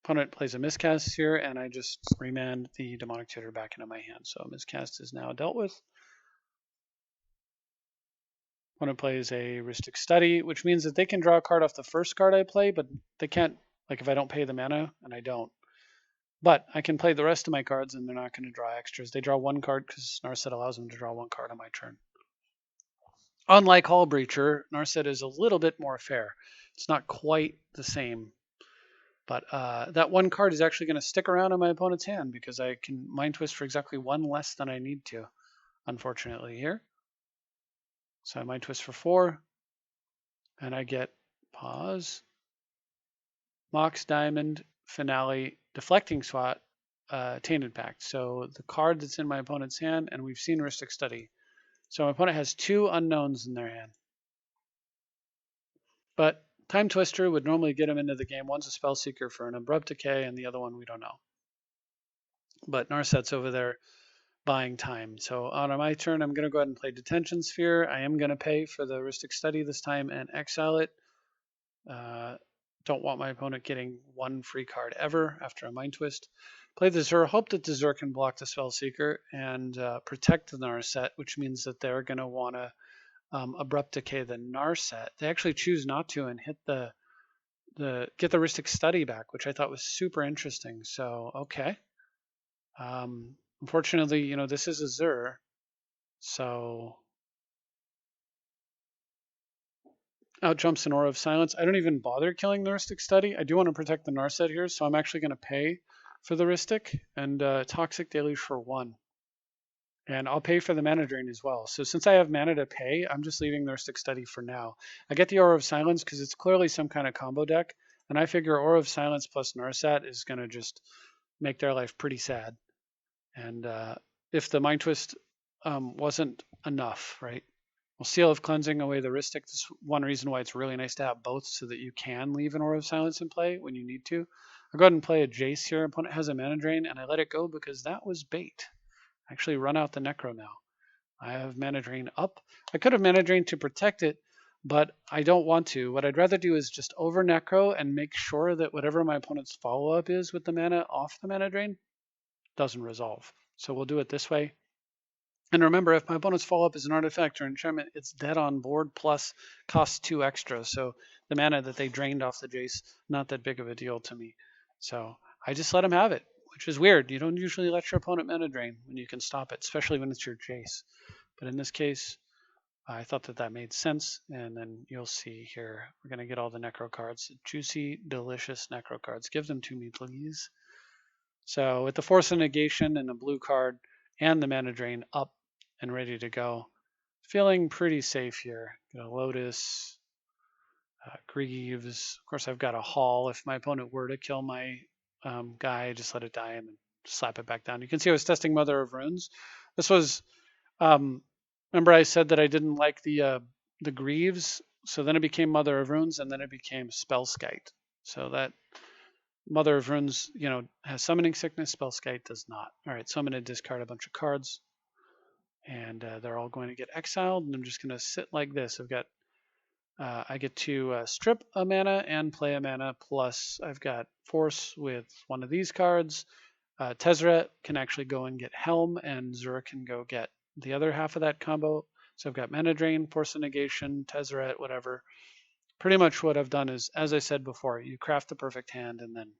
Opponent plays a miscast here, and I just remand the Demonic Tutor back into my hand. So miscast is now dealt with. Opponent plays a Rhystic Study, which means that they can draw a card off the first card I play, but they can't, like if I don't pay the mana, and I don't. But I can play the rest of my cards, and they're not going to draw extras. They draw 1 card because Narset allows them to draw 1 card on my turn. Unlike Hull Breacher, Narset is a little bit more fair. It's not quite the same. But that 1 card is actually going to stick around in my opponent's hand because I can Mind Twist for exactly 1 less than I need to, unfortunately, here. So I Mind Twist for 4, and I get pause, Mox Diamond, Finale, Deflecting Swat, Tainted Pact. So the card that's in my opponent's hand, and we've seen Rhystic Study. So my opponent has 2 unknowns in their hand. But Time Twister would normally get him into the game. One's a Spell Seeker for an Abrupt Decay, and the other one we don't know. But Narset's over there buying time. So on my turn, I'm going to go ahead and play Detention Sphere. I am going to pay for the Rhystic Study this time and exile it. Don't want my opponent getting 1 free card ever after a Mind Twist. Play the Zur, hope that the Zur can block the Spell Seeker and protect the Narset, which means that they're going to want to Abrupt Decay the Narset. They actually choose not to and hit get the Rhystic Study back, which I thought was super interesting. So, okay. Unfortunately, you know, this is a Zur, so out jumps an Aura of Silence. I don't even bother killing the Rhystic Study. I do want to protect the Narset here, so I'm actually going to pay for the Rhystic and Toxic Deluge for 1. And I'll pay for the mana drain as well. So since I have mana to pay, I'm just leaving the Rhystic Study for now. I get the Aura of Silence because it's clearly some kind of combo deck, and I figure Aura of Silence plus Narset is going to just make their life pretty sad. And if the Mind Twist wasn't enough, right? Well, Seal of Cleansing away the Rhystic. This is one reason why it's really nice to have both so that you can leave an Aura of Silence in play when you need to. I'll go ahead and play a Jace here. Opponent has a mana drain, and I let it go because that was bait. I actually run out the Necro now. I have mana drain up. I could have mana drain to protect it, but I don't want to. What I'd rather do is just over Necro and make sure that whatever my opponent's follow-up is with the mana off the mana drain doesn't resolve. So we'll do it this way. And remember, if my opponent's follow-up is an artifact or enchantment, it's dead on board plus costs 2 extra. So the mana that they drained off the Jace, not that big of a deal to me. So I just let him have it, which is weird. You don't usually let your opponent mana drain when you can stop it, especially when it's your Jace. But in this case, I thought that made sense. And then you'll see here, we're going to get all the Necro cards. Juicy, delicious Necro cards. Give them to me, please. So with the Force of Negation and the blue card and the mana drain up and ready to go, feeling pretty safe here. Got a Lotus, Greaves. Of course, I've got a Haul. If my opponent were to kill my guy, just let it die and then slap it back down. You can see I was testing Mother of Runes. This was, remember I said that I didn't like the Greaves, so then it became Mother of Runes, and then it became Spellskite. So that Mother of Runes, has Summoning Sickness, Spellskite does not. All right, so I'm going to discard a bunch of cards. and they're all going to get exiled, and I'm just going to sit like this. I get to strip a mana and play a mana, plus I've got Force with one of these cards. Tezzeret can actually go and get Helm, and Zur can go get the other half of that combo. So I've got Mana Drain, Force of Negation, Tezzeret, whatever. Pretty much what I've done is, as I said before, you craft the perfect hand, and then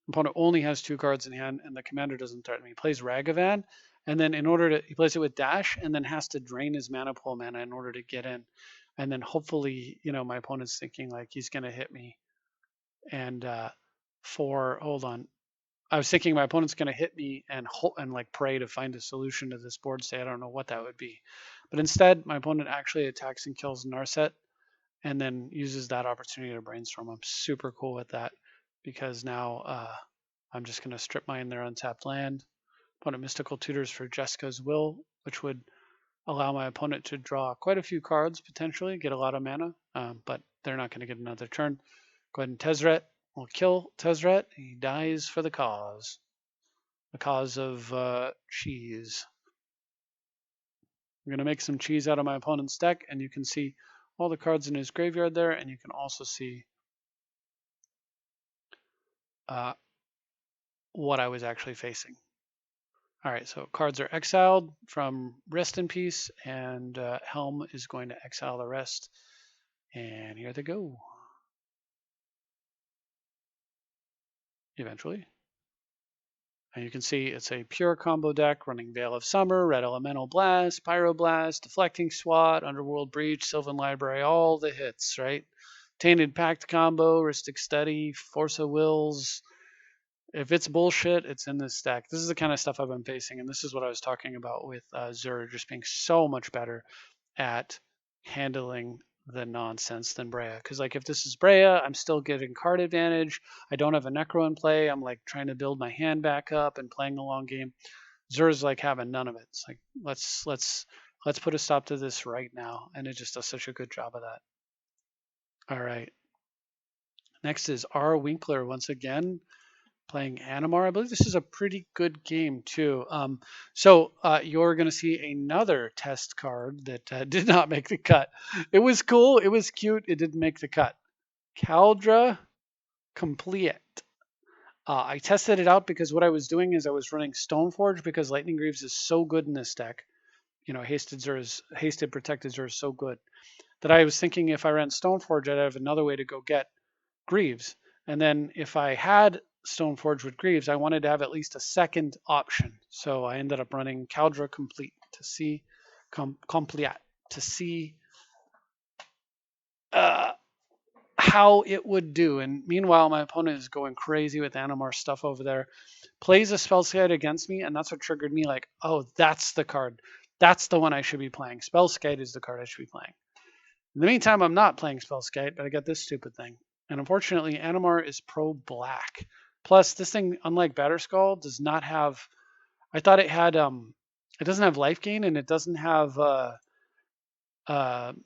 opponent only has 2 cards in hand, and the commander doesn't threaten me. He plays Ragavan, and then he plays it with dash, and then has to drain his mana pool mana in order to get in. And then hopefully, my opponent's thinking like he's gonna hit me. And hold on, I was thinking my opponent's gonna hit me and like pray to find a solution to this board state. I don't know what that would be, but instead my opponent actually attacks and kills Narset, and then uses that opportunity to brainstorm. I'm super cool with that because now I'm just going to strip mine their untapped land. Opponent Mystical Tutors for Jessica's Will, which would allow my opponent to draw quite a few cards, potentially, get a lot of mana, but they're not going to get another turn. Go ahead and Tezzeret. We'll kill Tezzeret. He dies for the cause of cheese. I'm going to make some cheese out of my opponent's deck, and you can see all the cards in his graveyard there, and you can also see what I was actually facing. All right, so cards are exiled from Rest in Peace, and Helm is going to exile the rest. And here they go. Eventually. And you can see it's a pure combo deck running Veil of Summer, Red Elemental Blast, Pyroblast, Deflecting Swat, Underworld Breach, Sylvan Library, all the hits, right? Tainted Pact combo, Rhystic Study, Force of Wills. If it's bullshit, it's in this deck. This is the kind of stuff I've been facing, and this is what I was talking about with Zur just being so much better at handling the nonsense than Brea. Because like if this is Brea, I'm still getting card advantage. I don't have a Necro in play. I'm like trying to build my hand back up and playing the long game. Zur's like having none of it. It's like let's put a stop to this right now, and it just does such a good job of that. All right. Next is R. Winkler once again, playing Animar. I believe this is a pretty good game too. So you're going to see another test card that did not make the cut. It was cool. It was cute. It didn't make the cut. Caldra Complete. I tested it out because what I was doing is I was running Stoneforge because Lightning Greaves is so good in this deck. Hasted Protected Zur is so good that I was thinking if I ran Stoneforge, I'd have another way to go get Greaves. And then if I had Stoneforge with Greaves, I wanted to have at least a second option. So I ended up running Caldra Complete to see how it would do. And meanwhile, my opponent is going crazy with Animar stuff over there, plays a Spellskite against me, and that's what triggered me like, oh, that's the card. That's the one I should be playing. Spellskite is the card I should be playing. In the meantime, I'm not playing Spellskite, but I got this stupid thing. And unfortunately, Animar is pro-black. Plus, this thing, unlike Batterskull, does not have... I thought it had... it doesn't have life gain, and it doesn't have... and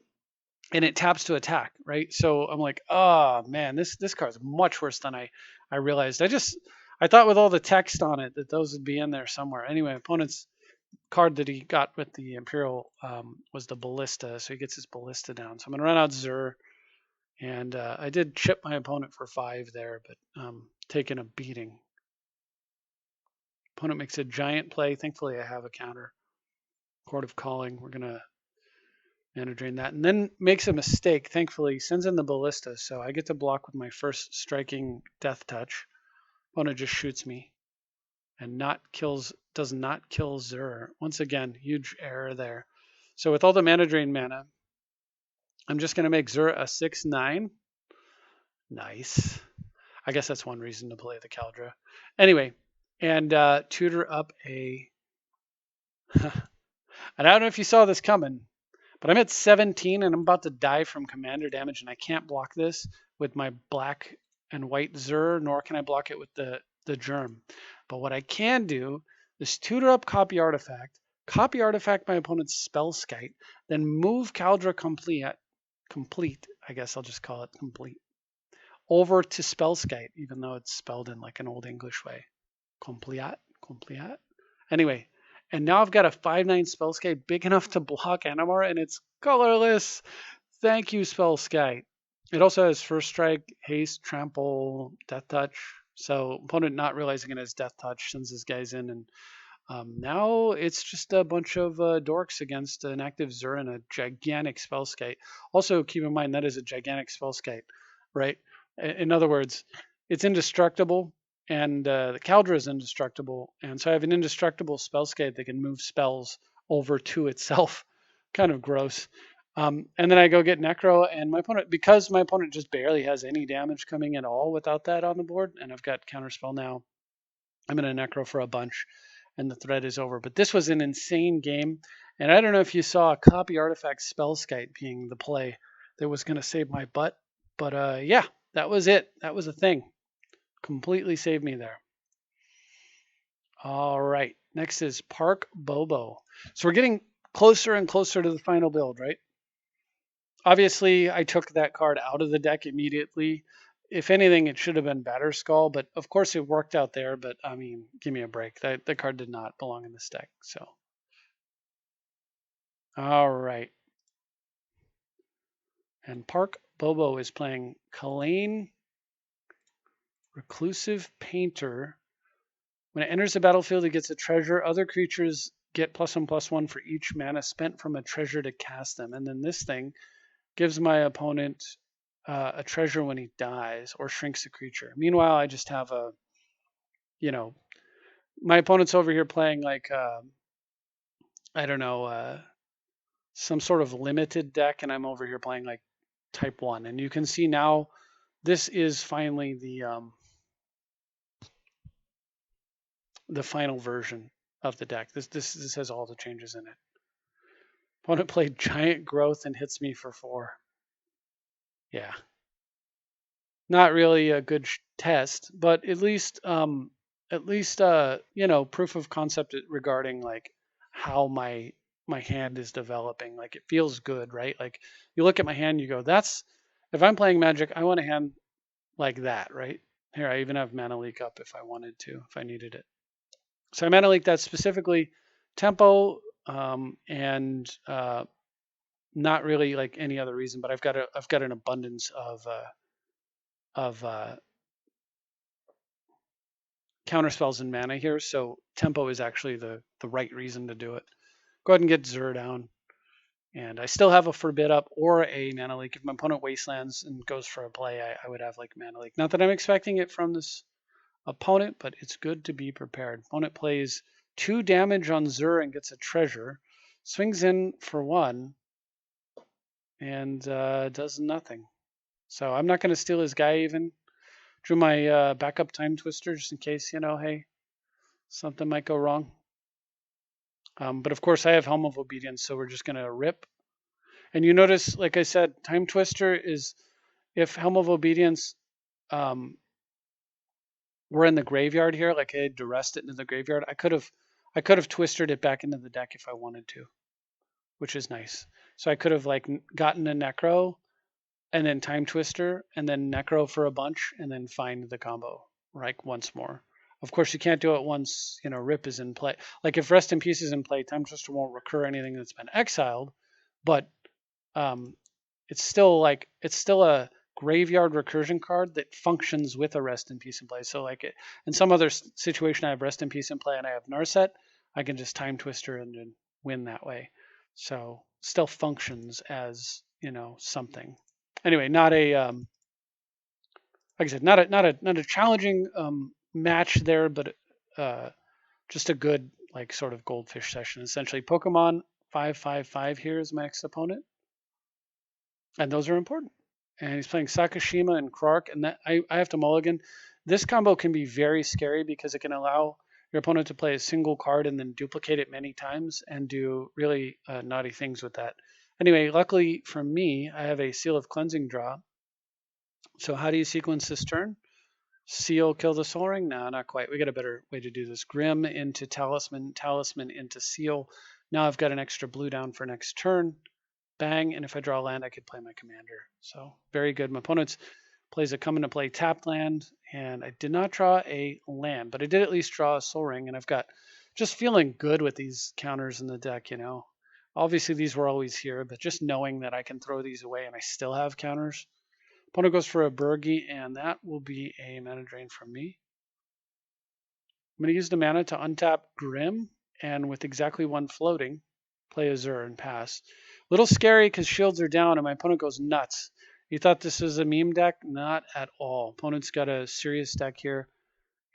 it taps to attack, right? So I'm like, oh, man, this card's much worse than I realized. I thought with all the text on it that those would be in there somewhere. Anyway, opponent's card that he got with the Imperial was the Ballista, so he gets his Ballista down. So I'm going to run out Zur. And I did chip my opponent for 5 there, but taking a beating. Opponent makes a giant play. Thankfully, I have a counter. Court of Calling. We're going to mana drain that. And then makes a mistake. Thankfully, sends in the Ballista, so I get to block with my first striking Death Touch. Opponent just shoots me and does not kill Zur. Once again, huge error there. So with all the mana drain mana, I'm just going to make Zur a 6/9. Nice. I guess that's one reason to play the Caldra. Anyway, and tutor up a... and I don't know if you saw this coming, but I'm at 17 and I'm about to die from commander damage, and I can't block this with my black and white Zur, nor can I block it with the Germ. But what I can do is tutor up copy artifact my opponent's Spellskite, then move Caldra complete, I guess I'll just call it complete, over to Spellskite, even though it's spelled in like an old English way. Complete. Anyway, And now I've got a 5/9 Spellskite big enough to block Animar, and it's colorless. Thank you, Spellskite. It also has First Strike, Haste, Trample, Death Touch. So opponent not realizing it as Death Touch sends his guys in, and now it's just a bunch of dorks against an active Zur and a gigantic Spellskite. Also, keep in mind that is a gigantic Spellskite, right? In other words, it's indestructible, and the Caldra is indestructible, and so I have an indestructible Spellskite that can move spells over to itself. Kind of gross. And then I go get Necro, and because my opponent just barely has any damage coming at all without that on the board, and I've got Counterspell now, I'm going to Necro for a bunch, and the thread is over. But this was an insane game, and I don't know if you saw a copy artifact Spellskite being the play that was going to save my butt, but yeah, that was it. That was a thing. Completely saved me there. All right, next is Park Bobo. So we're getting closer and closer to the final build, right? Obviously, I took that card out of the deck immediately. If anything, it should have been Batterskull, but of course it worked out there. But I mean, give me a break. That card did not belong in this deck. So, all right. And Park Bobo is playing Kalane, Reclusive Painter. When it enters the battlefield, it gets a treasure. Other creatures get +1/+1 for each mana spent from a treasure to cast them. And then this thing gives my opponent a treasure when he dies or shrinks a creature. Meanwhile, I just have my opponent's over here playing like, I don't know, some sort of limited deck, and I'm over here playing like type 1. And you can see now this is finally the final version of the deck. This has all the changes in it. Opponent played Giant Growth and hits me for 4. Yeah. Not really a good test, but at least proof of concept regarding like how my hand is developing. Like it feels good, right? Like you look at my hand, you go, that's if I'm playing Magic, I want a hand like that, right? Here, I even have Mana Leak up if I wanted to, if I needed it. So I Mana Leak that specifically tempo and not really like any other reason, but I've got an abundance of counterspells and mana here, so tempo is actually the right reason to do it. Go ahead and get Zur down. And I still have a Forbid up or a Mana Leak. If my opponent wastelands and goes for a play, I would have like Mana Leak. Not that I'm expecting it from this opponent, but it's good to be prepared. Opponent plays 2 damage on Zur and gets a treasure. Swings in for 1 and does nothing. So I'm not going to steal his guy even. Drew my backup Time Twister just in case, hey, something might go wrong. But of course I have Helm of Obedience, so we're just going to rip. And you notice, like I said, Time Twister is, if Helm of Obedience were in the graveyard here, like I had duressed it into the graveyard, I could have twisted it back into the deck if I wanted to, which is nice. So I could have like gotten a Necro and then Time Twister and then Necro for a bunch and then find the combo like once more. Of course, you can't do it once, Rip is in play. Like if Rest in Peace is in play, Time Twister won't recur anything that's been exiled, but it's still a graveyard recursion card that functions with a Rest in Peace in play. So like in some other situation, I have Rest in Peace in play and I have Narset, I can just Time Twister and then win that way. So still functions as, something. Anyway, not a like I said, not a challenging match there, but just a good like sort of goldfish session. Essentially, Pokemon 5/5/5 here is my next opponent, and those are important. And he's playing Sakashima and Krark, and that I have to mulligan. This combo can be very scary because it can allow your opponent to play a single card and then duplicate it many times and do really naughty things with that. Anyway, luckily for me, I have a Seal of Cleansing draw. So how do you sequence this turn? Seal, kill the Soul Ring? No, not quite. We got a better way to do this. Grim into Talisman, Talisman into Seal. Now I've got an extra blue down for next turn. Bang, and if I draw a land, I could play my commander. So very good. My opponent plays a come into play tapped land, and I did not draw a land, but I did at least draw a Soul Ring, and I've got just feeling good with these counters in the deck, you know. Obviously, these were always here, but just knowing that I can throw these away and I still have counters. Opponent goes for a Burgie, and that will be a mana drain from me. I'm going to use the mana to untap Grim, and with exactly one floating, play Azure and pass. Little scary because shields are down and my opponent goes nuts. You thought this was a meme deck? Not at all. Opponent's got a serious deck here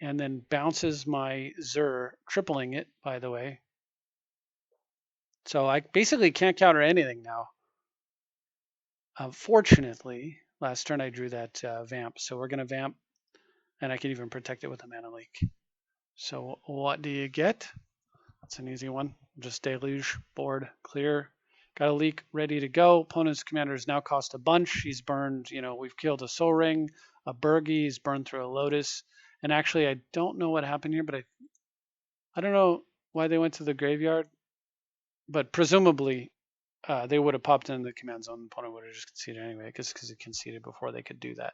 and then bounces my Zur, tripling it, by the way. So I basically can't counter anything now. Fortunately, last turn I drew that Vamp, so we're going to Vamp, and I can even protect it with a Mana Leak. So what do you get? That's an easy one. Just Deluge, board, clear. Got a Leak ready to go. Opponent's commanders now cost a bunch. He's burned, you know, we've killed a Soul Ring, a Burgie, he's burned through a Lotus. And actually, I don't know what happened here, but I don't know why they went to the graveyard. But presumably, they would have popped in the command zone. The opponent would have just conceded anyway, because it conceded before they could do that.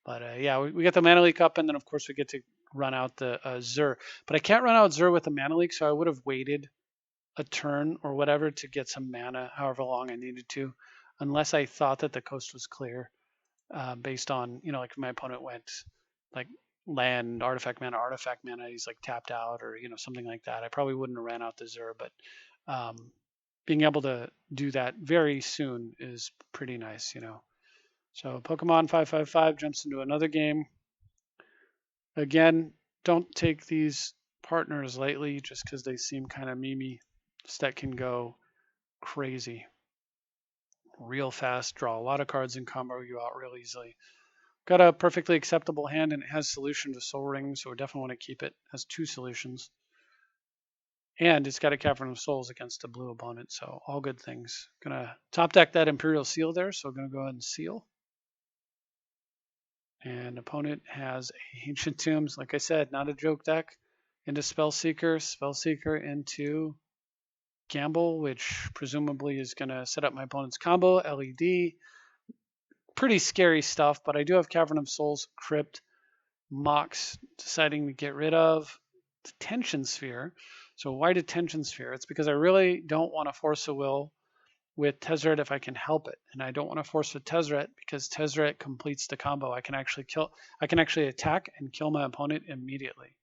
But yeah, we get the Mana Leak up, and then of course we get to run out the Zur. But I can't run out Zur with a Mana Leak, so I would have waited a turn or whatever to get some mana, however long I needed to, unless I thought that the coast was clear, based on, you know, like my opponent went like land, artifact mana, he's like tapped out or, you know, something like that. I probably wouldn't have ran out the Zur, but being able to do that very soon is pretty nice, you know. So Pokemon 555 jumps into another game. Again, don't take these partners lightly just because they seem kind of memey. This deck can go crazy real fast, draw a lot of cards and combo you out real easily. Got a perfectly acceptable hand and it has solution to Soul Ring, so we definitely want to keep it. It has 2 solutions. And it's got a Cavern of Souls against a blue opponent, so all good things. Gonna top deck that Imperial Seal there, so I'm gonna go ahead and seal. And opponent has Ancient Tombs. Like I said, not a joke deck. Into Spellseeker into Gamble, which presumably is going to set up my opponent's combo. LED. Pretty scary stuff, but I do have Cavern of Souls, Crypt, Mox, deciding to get rid of Detention Sphere. So why Detention Sphere? It's because I really don't want to force a will with Tezzeret if I can help it, and I don't want to force with Tezzeret because Tezzeret completes the combo. I can actually attack and kill my opponent immediately,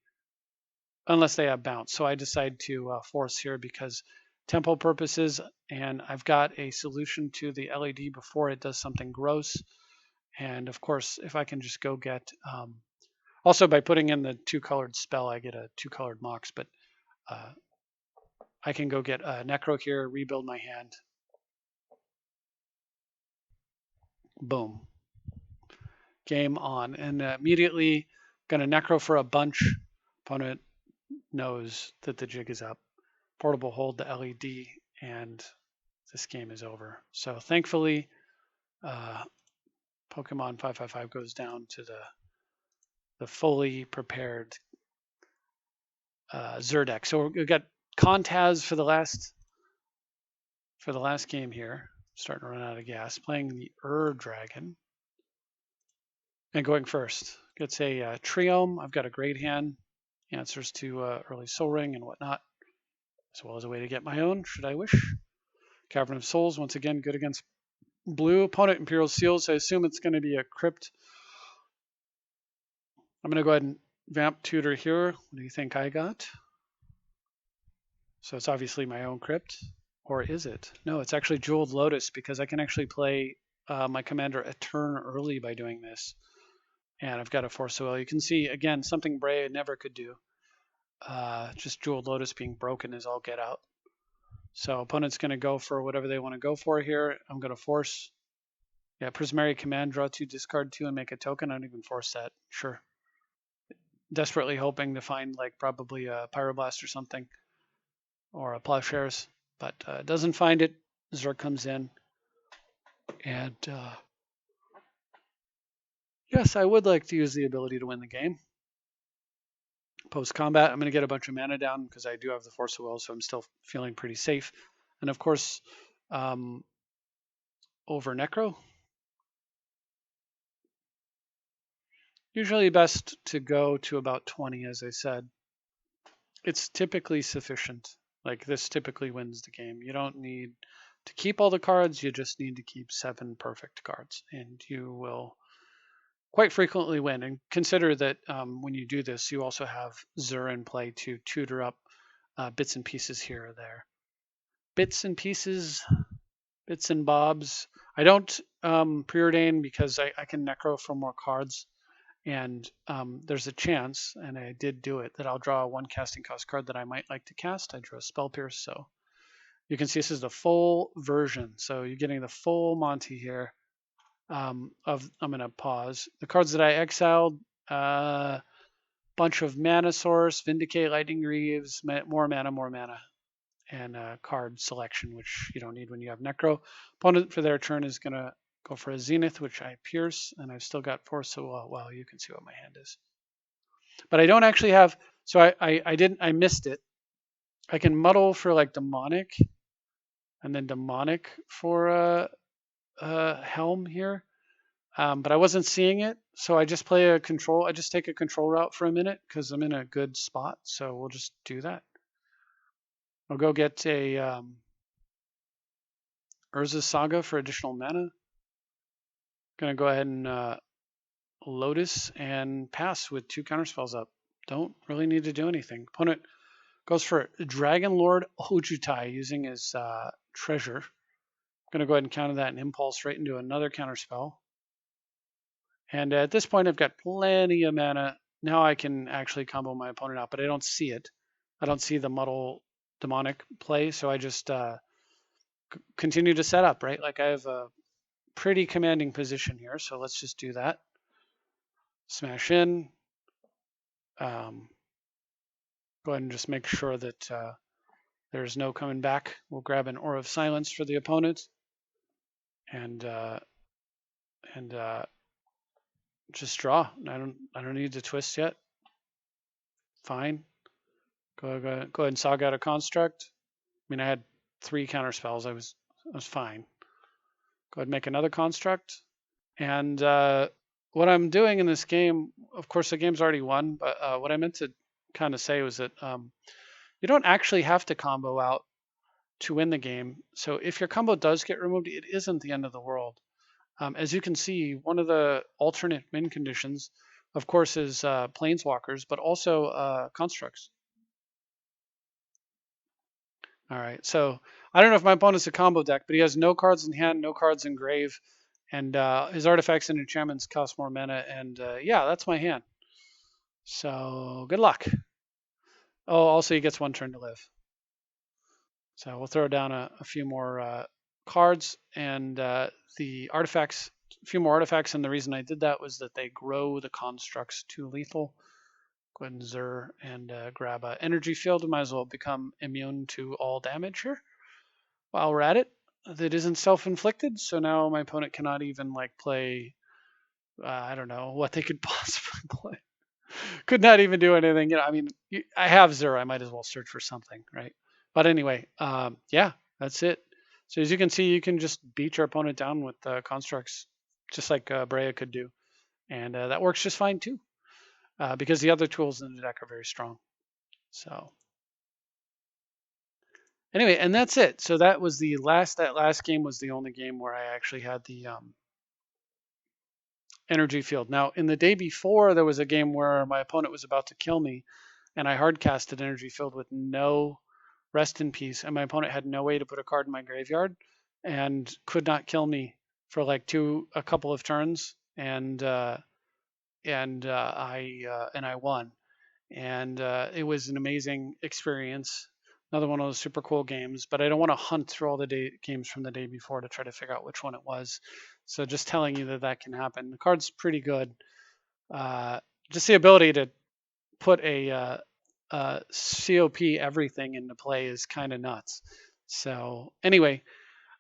unless they have bounce. So I decide to force here because tempo purposes, and I've got a solution to the LED before it does something gross. And of course, if I can just go get, also by putting in the 2-colored spell, I get a 2-colored Mox, but I can go get a Necro here, rebuild my hand. Boom. Game on. And immediately gonna Necro for a bunch. Opponent knows that the jig is up. Portable hold the LED, and this game is over. So thankfully, Pokemon 555 goes down to the fully prepared Zur deck. So we've got Contaz for the last game here. Starting to run out of gas. Playing the Dragon. And going first. Gets a Triome. I've got a great hand. Answers to early Soul Ring and whatnot, as well as a way to get my own, should I wish. Cavern of Souls, once again, good against blue. Opponent Imperial Seals. I assume it's going to be a Crypt. I'm going to go ahead and Vamp Tutor here. What do you think I got? So it's obviously my own Crypt. Or is it? No, it's actually Jeweled Lotus, because I can actually play my commander a turn early by doing this. And I've got a Force of Will. You can see, again, something Brea never could do. Just Jeweled Lotus being broken is all get out. So opponent's going to go for whatever they want to go for here. I'm going to force. Yeah, Prismary Command, draw 2, discard 2, and make a token. I don't even force that. Sure. Desperately hoping to find like probably a Pyroblast or something. Or a Plowshares. But doesn't find it. Zerg comes in. And yes, I would like to use the ability to win the game. Post-combat, I'm going to get a bunch of mana down because I do have the Force of Will, so I'm still feeling pretty safe. And of course, over Necro. Usually best to go to about 20, as I said. it's typically sufficient. Like this typically wins the game. You don't need to keep all the cards. You just need to keep 7 perfect cards, and you will quite frequently win. And consider that when you do this, you also have Zur in play to tutor up bits and pieces here or there. Bits and pieces, bits and bobs. I don't preordain because I can necro for more cards. And there's a chance, and I did do it, that I'll draw a 1 casting cost card that I might like to cast. I drew a Spell Pierce, so you can see this is the full version. So you're getting the full Monty here. I'm gonna pause. The cards that I exiled, bunch of Mana Source, Vindicate, Lightning Reeves, more mana, and card selection, which you don't need when you have Necro. Opponent for their turn is gonna go for a Zenith, which I pierce, and I've still got Force, so well, you can see what my hand is. But I don't actually have, so I missed it. I can muddle for like Demonic, and then Demonic for Helm here. But I wasn't seeing it, so I just play a control. I just take a control route for a minute because I'm in a good spot. So we'll just do that. I'll go get a Urza's Saga for additional mana. Gonna go ahead and Lotus and pass with 2 counterspells up. Don't really need to do anything. Opponent goes for Dragon Lord Ojutai using his treasure. I'm gonna go ahead and counter that and impulse right into another counterspell. And at this point, I've got plenty of mana. Now I can actually combo my opponent out, but I don't see it. I don't see the muddle demonic play, so I just continue to set up, right? Like I have a pretty commanding position here, so let's just do that. Smash in. Go ahead and just make sure that there's no coming back. We'll grab an Aura of Silence for the opponent, and just draw. I don't need to twist yet. Fine. Go ahead and Saga out a Construct. I mean, I had 3 counterspells. I was fine. Go ahead and make another Construct. And what I'm doing in this game, of course, the game's already won, but what I meant to kind of say was that you don't actually have to combo out to win the game. So if your combo does get removed, it isn't the end of the world. As you can see, one of the alternate win conditions, of course, is Planeswalkers, but also Constructs. All right, so I don't know if my opponent's a combo deck, but he has no cards in hand, no cards in grave, and his artifacts and enchantments cost more mana, and yeah, that's my hand. So good luck. Oh, also he gets 1 turn to live. So we'll throw down a few more cards, and the artifacts, a few more artifacts, and the reason I did that was that they grow the constructs to lethal. Go ahead and Zur and grab an energy field. Might as well become immune to all damage here. While we're at it, that isn't self-inflicted, so now my opponent cannot even like play, I don't know what they could possibly play. Could not even do anything. You know, I mean, I have Zur. I might as well search for something, right? But anyway, yeah, that's it. So as you can see, you can just beat your opponent down with constructs, just like Brea could do, and that works just fine too. Because the other tools in the deck are very strong. So anyway, and that's it. So that was that last game was the only game where I actually had the energy field. Now in the day before, there was a game where my opponent was about to kill me, and I hard casted energy field with no rest in peace, and my opponent had no way to put a card in my graveyard and could not kill me for like a couple of turns, and I won. And it was an amazing experience. Another one of those super cool games, but I don't want to hunt through all the games from the day before to try to figure out which one it was. So just telling you that can happen. The card's pretty good. Just the ability to put a COP everything into play is kind of nuts. So anyway,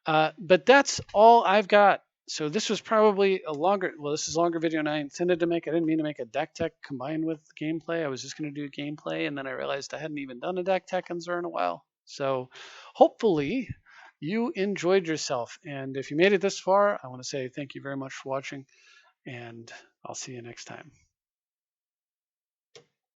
but that's all I've got. So this was probably this is a longer video than I intended to make. I didn't mean to make a deck tech combined with gameplay. I was just going to do gameplay, and then I realized I hadn't even done a deck tech in Zur in a while. So hopefully you enjoyed yourself. And if you made it this far, I want to say thank you very much for watching, and I'll see you next time.